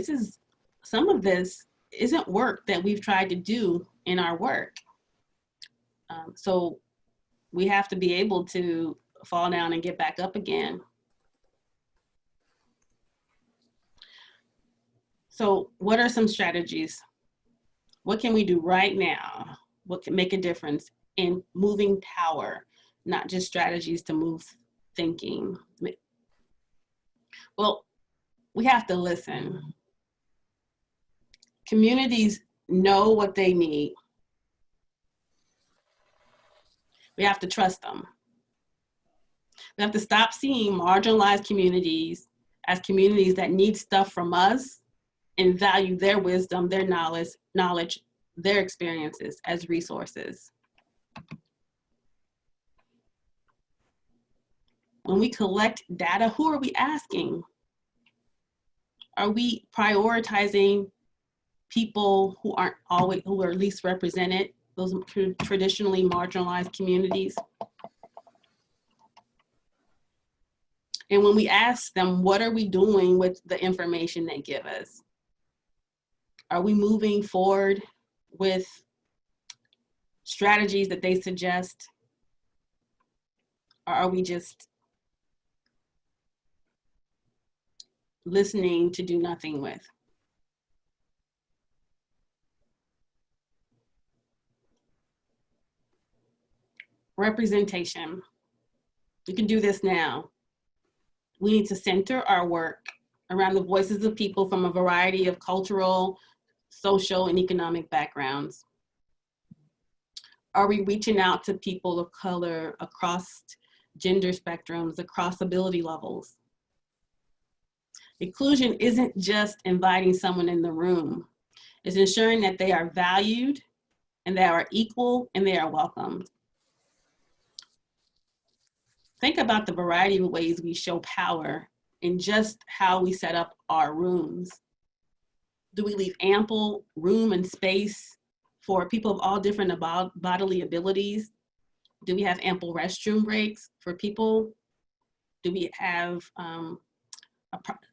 some of this isn't work that we've tried to do in our work. So we have to be able to fall down and get back up again. So what are some strategies? What can we do right now? What can make a difference in moving power, not just strategies to move thinking? Well, we have to listen. Communities know what they need. We have to trust them. We have to stop seeing marginalized communities as communities that need stuff from us and value their wisdom, their knowledge, their experiences as resources. When we collect data, who are we asking? Are we prioritizing people who are least represented, those traditionally marginalized communities? And when we ask them, what are we doing with the information they give us? Are we moving forward with strategies that they suggest? Or are we just listening to do nothing with? Representation. You can do this now. We need to center our work around the voices of people from a variety of cultural, social, and economic backgrounds. Are we reaching out to people of color across gender spectrums, across ability levels? Inclusion isn't just inviting someone in the room. It's ensuring that they are valued and they are equal and they are welcomed. Think about the variety of ways we show power in just how we set up our rooms. Do we leave ample room and space for people of all different bodily abilities? Do we have ample restroom breaks for people? Do we have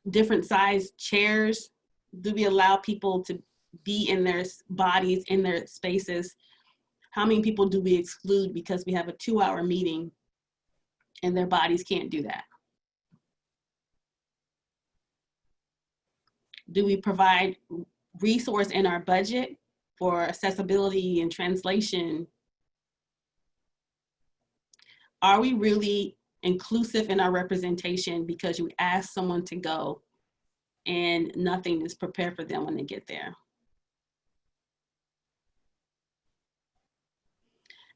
different size chairs? Do we allow people to be in their bodies, in their spaces? How many people do we exclude because we have a 2-hour meeting and their bodies can't do that? Do we provide resource in our budget for accessibility and translation? Are we really inclusive in our representation because you ask someone to go and nothing is prepared for them when they get there?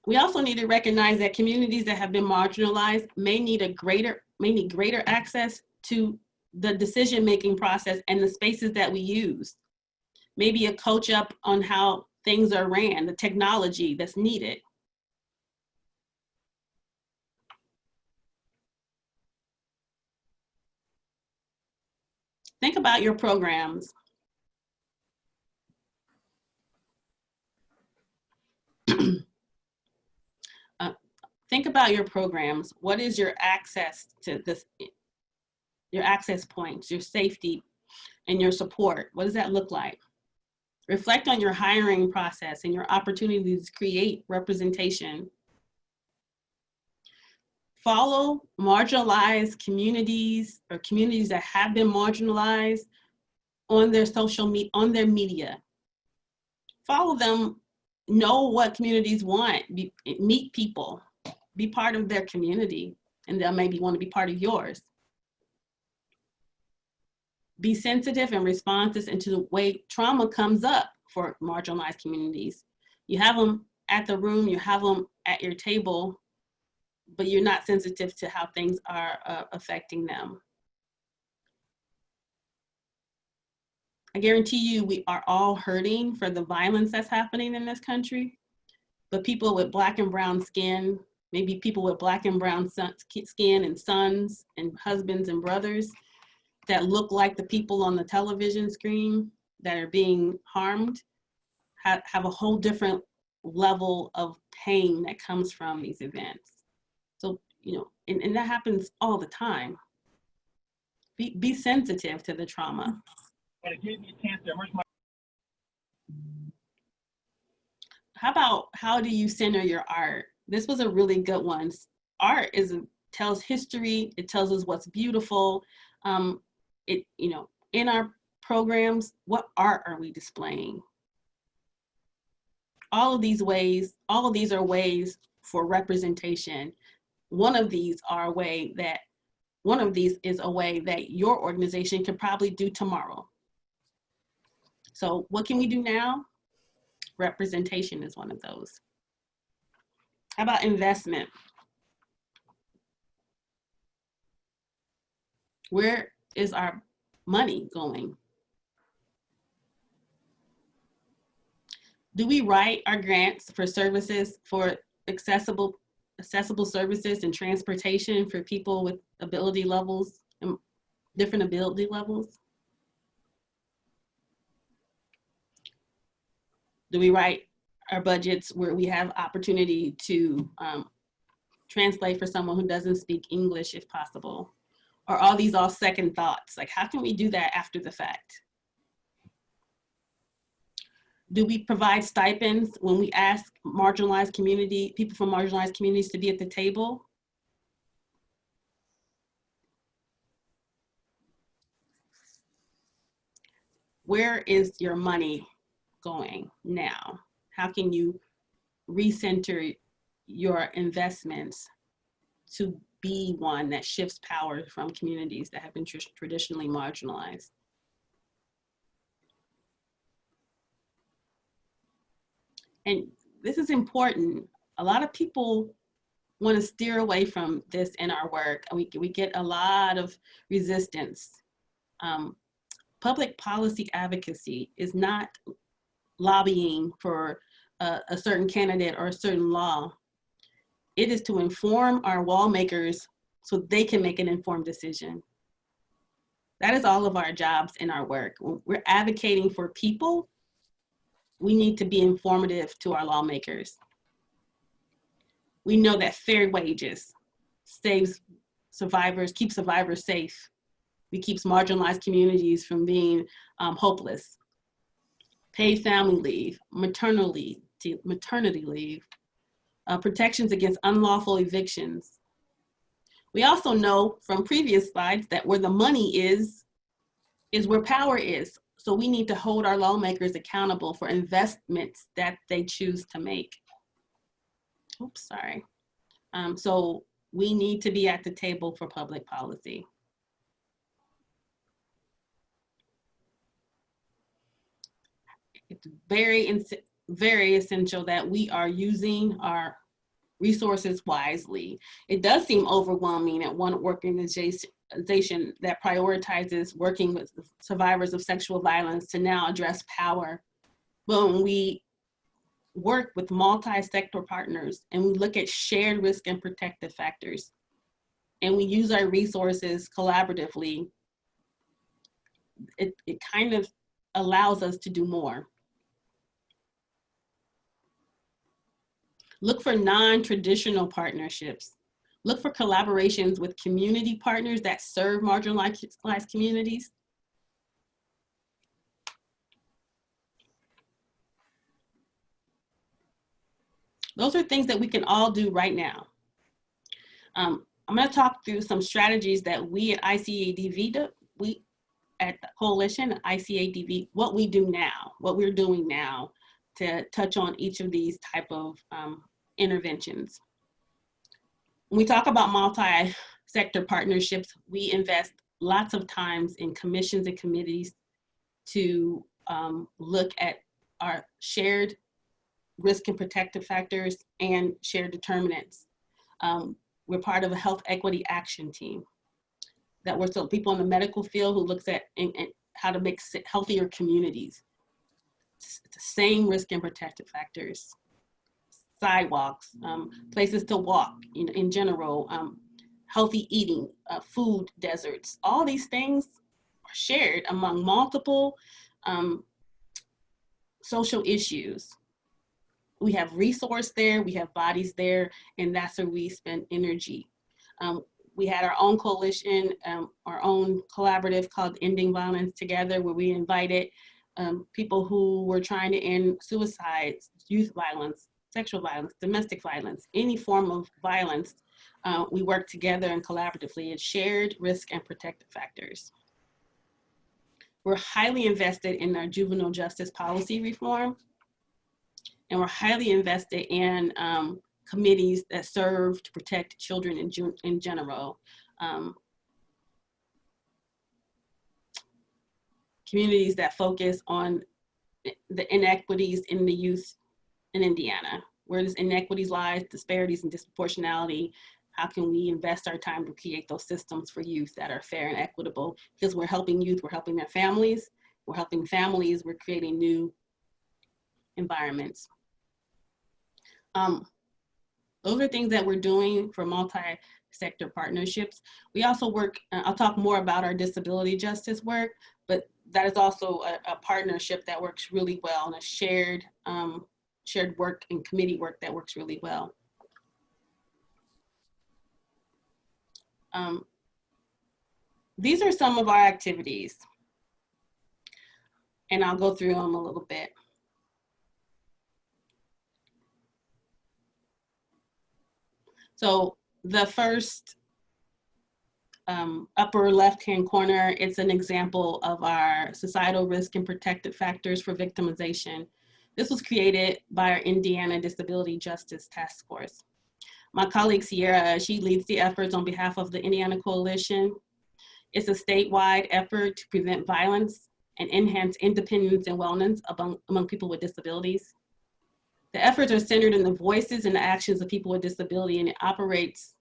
We also need to recognize that communities that have been marginalized may need greater access to the decision-making process and the spaces that we use. Maybe a coach up on how things are ran, the technology that's needed. Think about your programs. Think about your programs. What is your access to this, your access points, your safety, and your support? What does that look like? Reflect on your hiring process and your opportunities to create representation. Follow marginalized communities or communities that have been marginalized on their on their media. Follow them, know what communities want, meet people, be part of their community, and they'll maybe want to be part of yours. Be sensitive and responsive into the way trauma comes up for marginalized communities. You have them at the room, you have them at your table, but you're not sensitive to how things are affecting them. I guarantee you we are all hurting for the violence that's happening in this country, but people with Black and brown skin, maybe people with Black and brown skin and sons and husbands and brothers that look like the people on the television screen that are being harmed, have a whole different level of pain that comes from these events. So, you know, and that happens all the time. Be sensitive to the trauma. And it gave me a chance to immerse my. How about, how do you center your art? This was a really good one. Art tells history. It tells us what's beautiful. You know, in our programs, what art are we displaying? All of these are ways for representation. One of these is a way that your organization can probably do tomorrow. So what can we do now? Representation is one of those. How about investment? Where is our money going? Do we write our grants for services, for accessible services and transportation for people with ability levels and different ability levels? Do we write our budgets where we have opportunity to translate for someone who doesn't speak English if possible? Or are these all second thoughts? Like, how can we do that after the fact? Do we provide stipends when we ask people from marginalized communities to be at the table? Where is your money going now? How can you recenter your investments to be one that shifts power from communities that have been traditionally marginalized? And this is important. A lot of people want to steer away from this in our work. We get a lot of resistance. Public policy advocacy is not lobbying for a certain candidate or a certain law. It is to inform our lawmakers so they can make an informed decision. That is all of our jobs in our work. When we're advocating for people, we need to be informative to our lawmakers. We know that fair wages keep survivors safe. It keeps marginalized communities from being hopeless. Paid family leave, maternity leave, protections against unlawful evictions. We also know from previous slides that where the money is where power is. So we need to hold our lawmakers accountable for investments that they choose to make. Oops, sorry. So we need to be at the table for public policy. It's very essential that we are using our resources wisely. It does seem overwhelming at one organization that prioritizes working with survivors of sexual violence to now address power. But when we work with multi-sector partners and we look at shared risk and protective factors, and we use our resources collaboratively, it kind of allows us to do more. Look for non-traditional partnerships. Look for collaborations with community partners that serve marginalized communities. Those are things that we can all do right now. I'm going to talk through some strategies that we at ICADV, at the coalition, ICADV, what we do now, what we're doing now to touch on each of these type of interventions. When we talk about multi-sector partnerships, we invest lots of times in commissions and committees to look at our shared risk and protective factors and shared determinants. We're part of a health equity action team that works with people in the medical field who looks at and how to make healthier communities. It's the same risk and protective factors. Sidewalks, places to walk in general, healthy eating, food deserts, all these things are shared among multiple social issues. We have resource there, we have bodies there, and that's where we spend energy. We had our own coalition, our own collaborative called Ending Violence Together, where we invited people who were trying to end suicide, youth violence, sexual violence, domestic violence, any form of violence. We work together and collaboratively. It's shared risk and protective factors. We're highly invested in our juvenile justice policy reform, and we're highly invested in committees that serve to protect children in general. Communities that focus on the inequities in the youth in Indiana. Where does inequities lie, disparities and disproportionality? How can we invest our time to create those systems for youth that are fair and equitable? Because we're helping youth, we're helping their families. We're helping families, we're creating new environments. Those are things that we're doing for multi-sector partnerships. We also work, I'll talk more about our disability justice work, but that is also a partnership that works really well, and a shared work and committee work that works really well. These are some of our activities, and I'll go through them a little bit. So the first upper left-hand corner, it's an example of our societal risk and protective factors for victimization. This was created by our Indiana Disability Justice Task Force. My colleague Sierra, she leads the efforts on behalf of the Indiana Coalition. It's a statewide effort to prevent violence and enhance independence and wellness among people with disabilities. The efforts are centered in the voices and the actions of people with disability, and it operates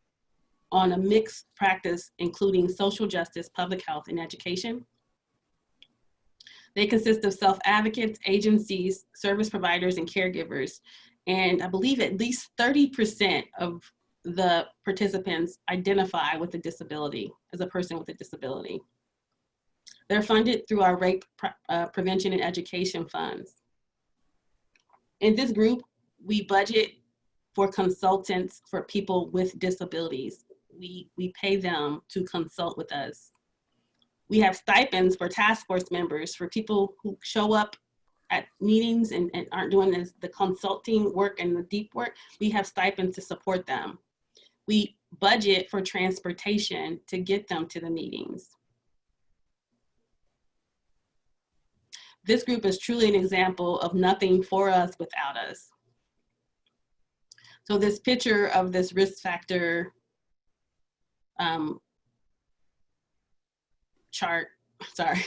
on a mixed practice, including social justice, public health, and education. They consist of self-advocates, agencies, service providers, and caregivers. And I believe at least 30% of the participants identify with a disability, as a person with a disability. They're funded through our rape prevention and education funds. In this group, we budget for consultants for people with disabilities. We pay them to consult with us. We have stipends for task force members, for people who show up at meetings and aren't doing the consulting work and the deep work. We have stipends to support them. We budget for transportation to get them to the meetings. This group is truly an example of nothing for us without us. So this picture of this risk factor chart, sorry,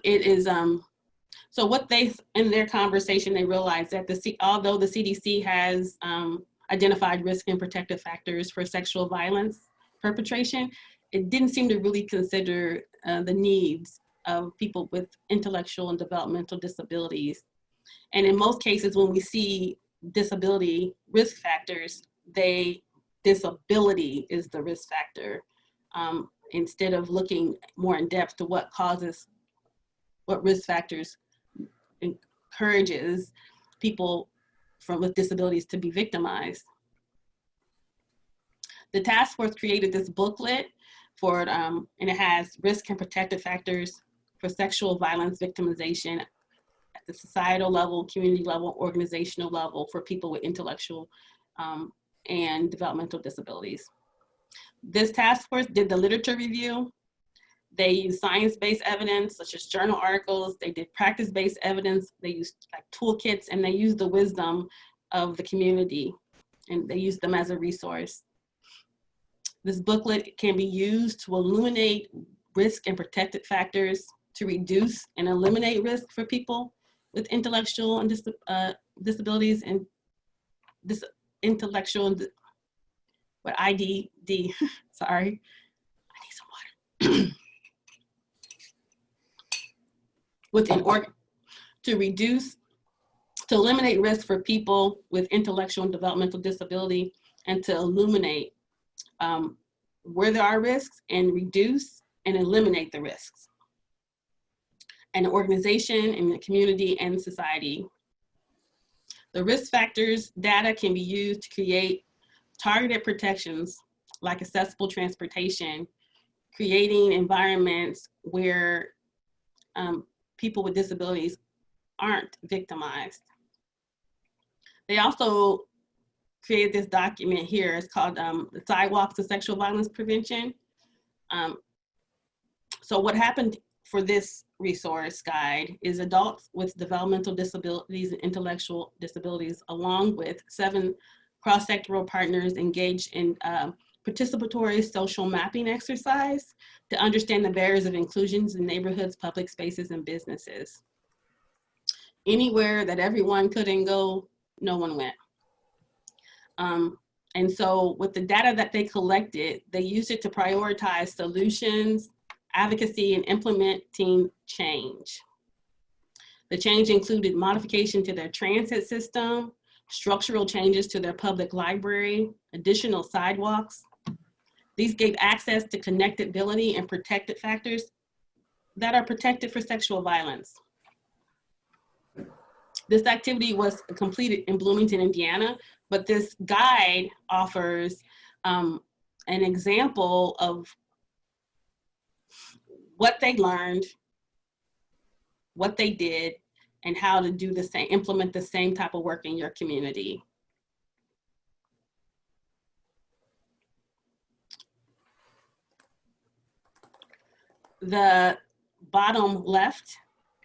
it is, so what they, in their conversation, they realized that although the CDC has identified risk and protective factors for sexual violence perpetration, it didn't seem to really consider the needs of people with intellectual and developmental disabilities. And in most cases, when we see disability risk factors, disability is the risk factor, instead of looking more in depth to what risk factors encourages people with disabilities to be victimized. The task force created this booklet for it, and it has risk and protective factors for sexual violence victimization at the societal level, community level, organizational level for people with intellectual and developmental disabilities. This task force did the literature review. They used science-based evidence, such as journal articles. They did practice-based evidence. They used like toolkits, and they used the wisdom of the community, and they used them as a resource. This booklet can be used to illuminate risk and protective factors to reduce and eliminate risk for people with intellectual and disabilities and IDD, sorry, I need some water. to eliminate risk for people with intellectual and developmental disability, and to illuminate where there are risks and reduce and eliminate the risks. An organization in the community and society. The risk factors data can be used to create targeted protections like accessible transportation, creating environments where people with disabilities aren't victimized. They also created this document here. It's called the Sidewalks to Sexual Violence Prevention. So what happened for this resource guide is adults with developmental disabilities and intellectual disabilities, along with 7 cross-sectoral partners engaged in participatory social mapping exercise to understand the barriers of inclusions in neighborhoods, public spaces, and businesses. Anywhere that everyone couldn't go, no one went. And so with the data that they collected, they used it to prioritize solutions, advocacy, and implementing change. The change included modification to their transit system, structural changes to their public library, additional sidewalks. These gave access to connectability and protected factors that are protected for sexual violence. This activity was completed in Bloomington, Indiana, but this guide offers an example of what they learned, what they did, and how to do the same, implement the same type of work in your community. The bottom left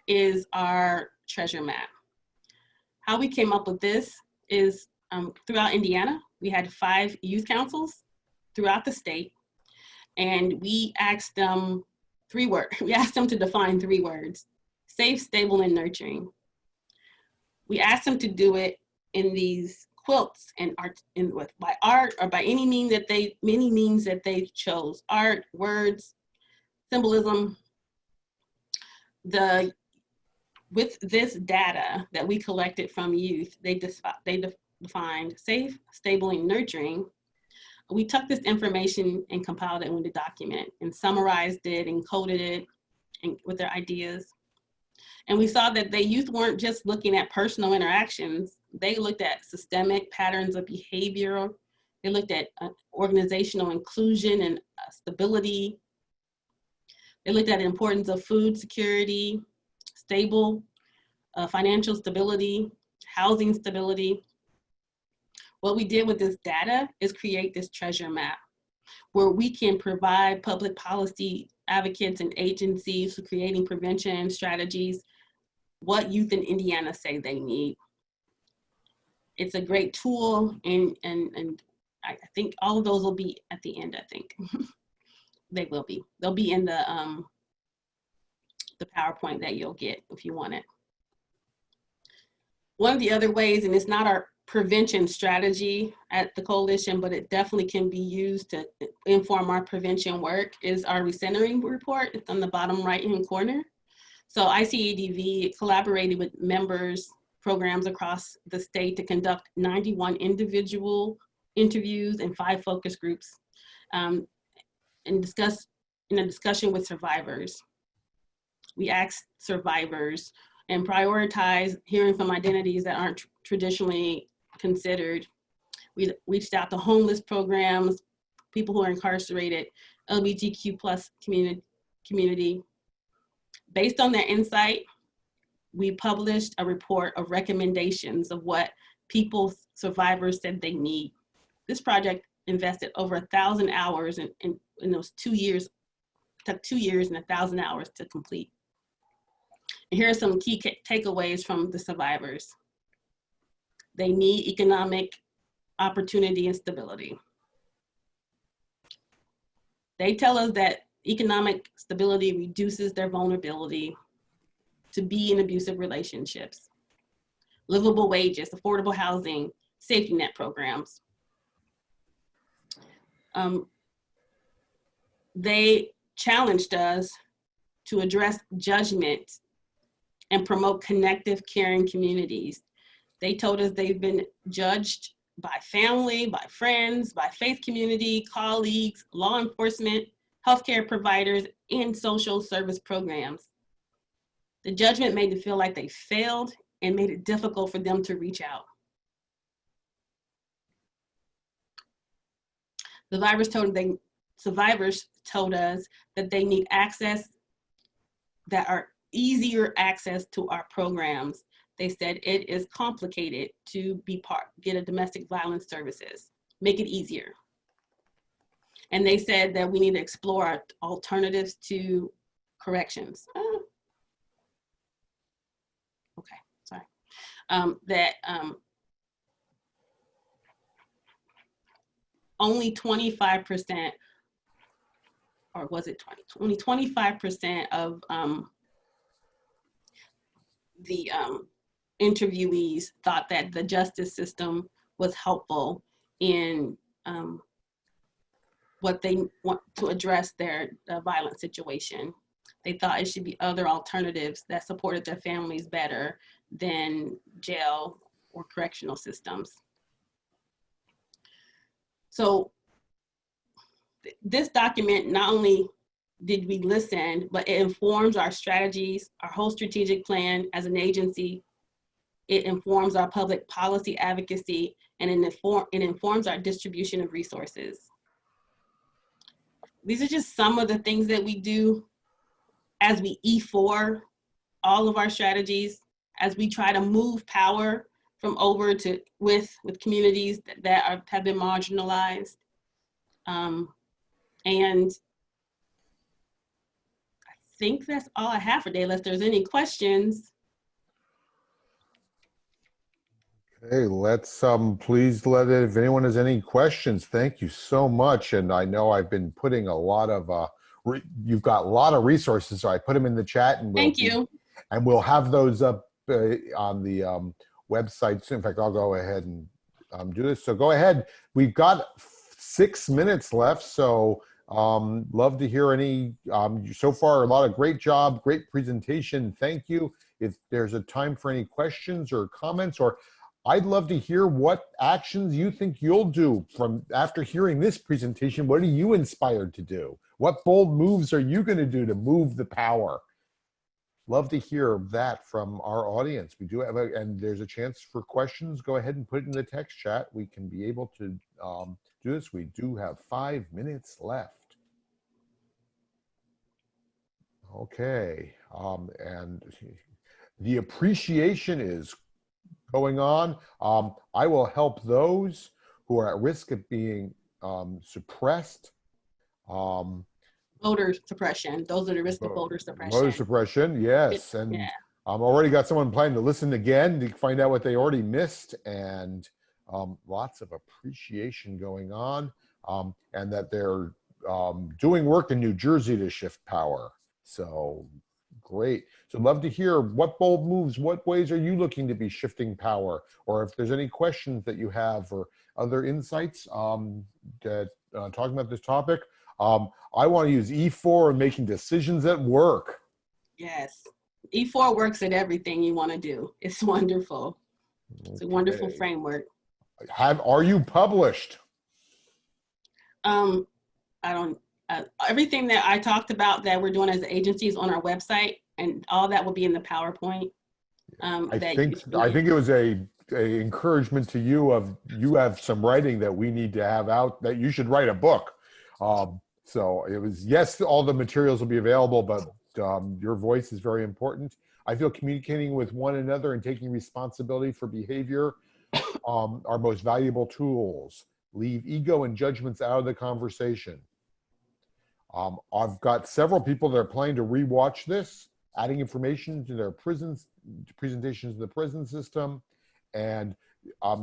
is our treasure map. How we came up with this is throughout Indiana, we had 5 youth councils throughout the state, and we asked them 3 words. We asked them to define 3 words: safe, stable, and nurturing. We asked them to do it in these quilts and art, by art or by any means that they chose: art, words, symbolism. With this data that we collected from youth, they defined safe, stable, and nurturing. We took this information and compiled it into a document and summarized it and coded it with their ideas. And we saw that the youth weren't just looking at personal interactions. They looked at systemic patterns of behavior. They looked at organizational inclusion and stability. They looked at the importance of food security, stable financial stability, housing stability. What we did with this data is create this treasure map where we can provide public policy advocates and agencies for creating prevention strategies what youth in Indiana say they need. It's a great tool, and I think all of those will be at the end, I think. They will be. They'll be in the PowerPoint that you'll get if you want it. One of the other ways, and it's not our prevention strategy at the coalition, but it definitely can be used to inform our prevention work, is our recentering report. It's on the bottom right-hand corner. So ICADV collaborated with members programs across the state to conduct 91 individual interviews and 5 focus groups and discuss in a discussion with survivors. We asked survivors and prioritize hearing from identities that aren't traditionally considered. We reached out to homeless programs, people who are incarcerated, LGBTQ+ community. Based on their insight, we published a report of recommendations of what survivors said they need. This project invested over 1,000 hours in those 2 years, took 2 years and 1,000 hours to complete. And here are some key takeaways from the survivors. They need economic opportunity and stability. They tell us that economic stability reduces their vulnerability to be in abusive relationships. Livable wages, affordable housing, safety net programs. They challenged us to address judgment and promote connective, caring communities. They told us they've been judged by family, by friends, by faith community, colleagues, law enforcement, healthcare providers, and social service programs. The judgment made them feel like they failed and made it difficult for them to reach out. Survivors told us that they need access that are easier access to our programs. They said it is complicated to get a domestic violence services, make it easier. And they said that we need to explore alternatives to corrections. Okay, sorry. Only 25%, or was it 20? Only 25% of the interviewees thought that the justice system was helpful in what they want to address their violent situation. They thought it should be other alternatives that supported their families better than jail or correctional systems. So this document, not only did we listen, but it informs our strategies, our whole strategic plan as an agency. It informs our public policy advocacy, and it informs our distribution of resources. These are just some of the things that we do as we E4 all of our strategies, as we try to move power from over to with communities that have been marginalized. And I think that's all I have for today, unless there's any questions. Okay, let's please let it, if anyone has any questions. Thank you so much. And I know I've been putting a lot of, you've got a lot of resources, so I put them in the chat, and Thank you. And we'll have those up on the website soon. In fact, I'll go ahead and do this. So go ahead. We've got 6 minutes left, so love to hear any, so far, a lot of great job, great presentation. Thank you. If there's a time for any questions or comments, or I'd love to hear what actions you think you'll do from after hearing this presentation. What are you inspired to do? What bold moves are you going to do to move the power? Love to hear that from our audience. We do have, and there's a chance for questions. Go ahead and put it in the text chat. We can be able to do this. We do have 5 minutes left. Okay, and the appreciation is going on. I will help those who are at risk of being suppressed. Voter suppression. Those are the risk of voter suppression. Voter suppression, yes. And yeah. I've already got someone planning to listen again to find out what they already missed, and lots of appreciation going on, and that they're doing work in New Jersey to shift power. So great. So love to hear what bold moves, what ways are you looking to be shifting power, or if there's any questions that you have or other insights that talking about this topic. I want to use E4 in making decisions at work. Yes, E4 works at everything you want to do. It's wonderful. It's a wonderful framework. Are you published? I don't. Everything that I talked about that we're doing as an agency is on our website, and all that will be in the PowerPoint. I think it was a encouragement to you of, you have some writing that we need to have out, that you should write a book. So it was, yes, all the materials will be available, but your voice is very important. I feel communicating with one another and taking responsibility for behavior are most valuable tools. Leave ego and judgments out of the conversation. I've got several people that are planning to rewatch this, adding information to their presentations of the prison system. And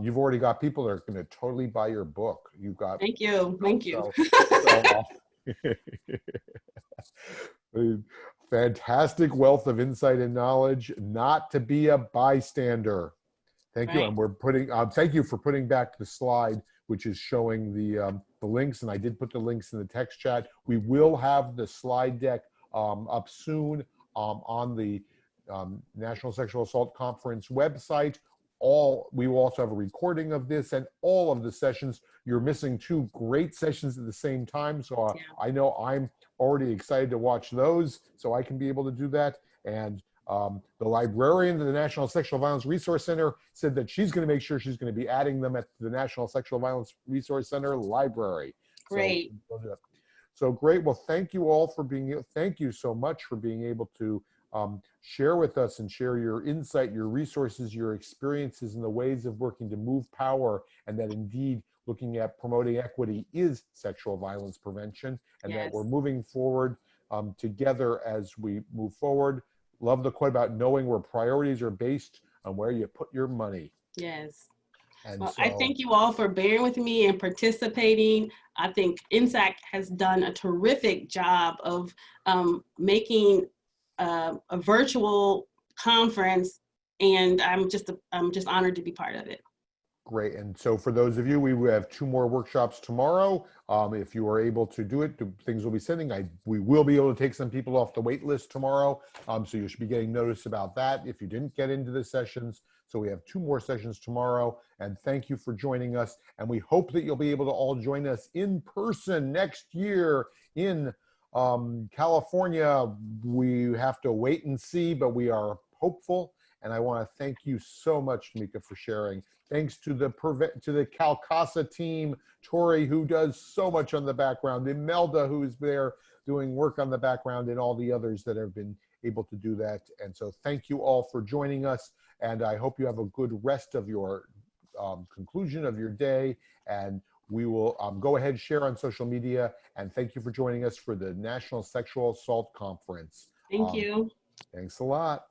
you've already got people that are going to totally buy your book. You've got. Thank you. Thank you. Fantastic wealth of insight and knowledge, not to be a bystander. Thank you. And we're putting, thank you for putting back the slide, which is showing the links. And I did put the links in the text chat. We will have the slide deck up soon on the National Sexual Assault Conference website. We will also have a recording of this and all of the sessions. You're missing 2 great sessions at the same time. So I know I'm already excited to watch those, so I can be able to do that. And the librarian of the National Sexual Violence Resource Center said that she's going to make sure she's going to be adding them at the National Sexual Violence Resource Center library. Great. So great. Well, thank you all for thank you so much for being able to share with us and share your insight, your resources, your experiences, and the ways of working to move power, and that indeed looking at promoting equity is sexual violence prevention, and that we're moving forward together as we move forward. Love the quote about knowing where priorities are based on where you put your money. Yes. And well, so, I thank you all for bearing with me and participating. I think INSAC has done a terrific job of making a virtual conference, and I'm just honored to be part of it. Great. And so for those of you, we will have 2 more workshops tomorrow. If you are able to do it, things will be sending. We will be able to take some people off the wait list tomorrow. So you should be getting notice about that if you didn't get into the sessions. So we have 2 more sessions tomorrow. And thank you for joining us. And we hope that you'll be able to all join us in person next year in California. We have to wait and see, but we are hopeful. And I want to thank you so much, Tamika, for sharing. Thanks to the Calcasa team, Tori, who does so much on the background, Imelda, who's there doing work on the background, and all the others that have been able to do that. And so thank you all for joining us. And I hope you have a good rest of your conclusion of your day. And we will go ahead, share on social media. And thank you for joining us for the National Sexual Assault Conference. Thank you. Thanks a lot.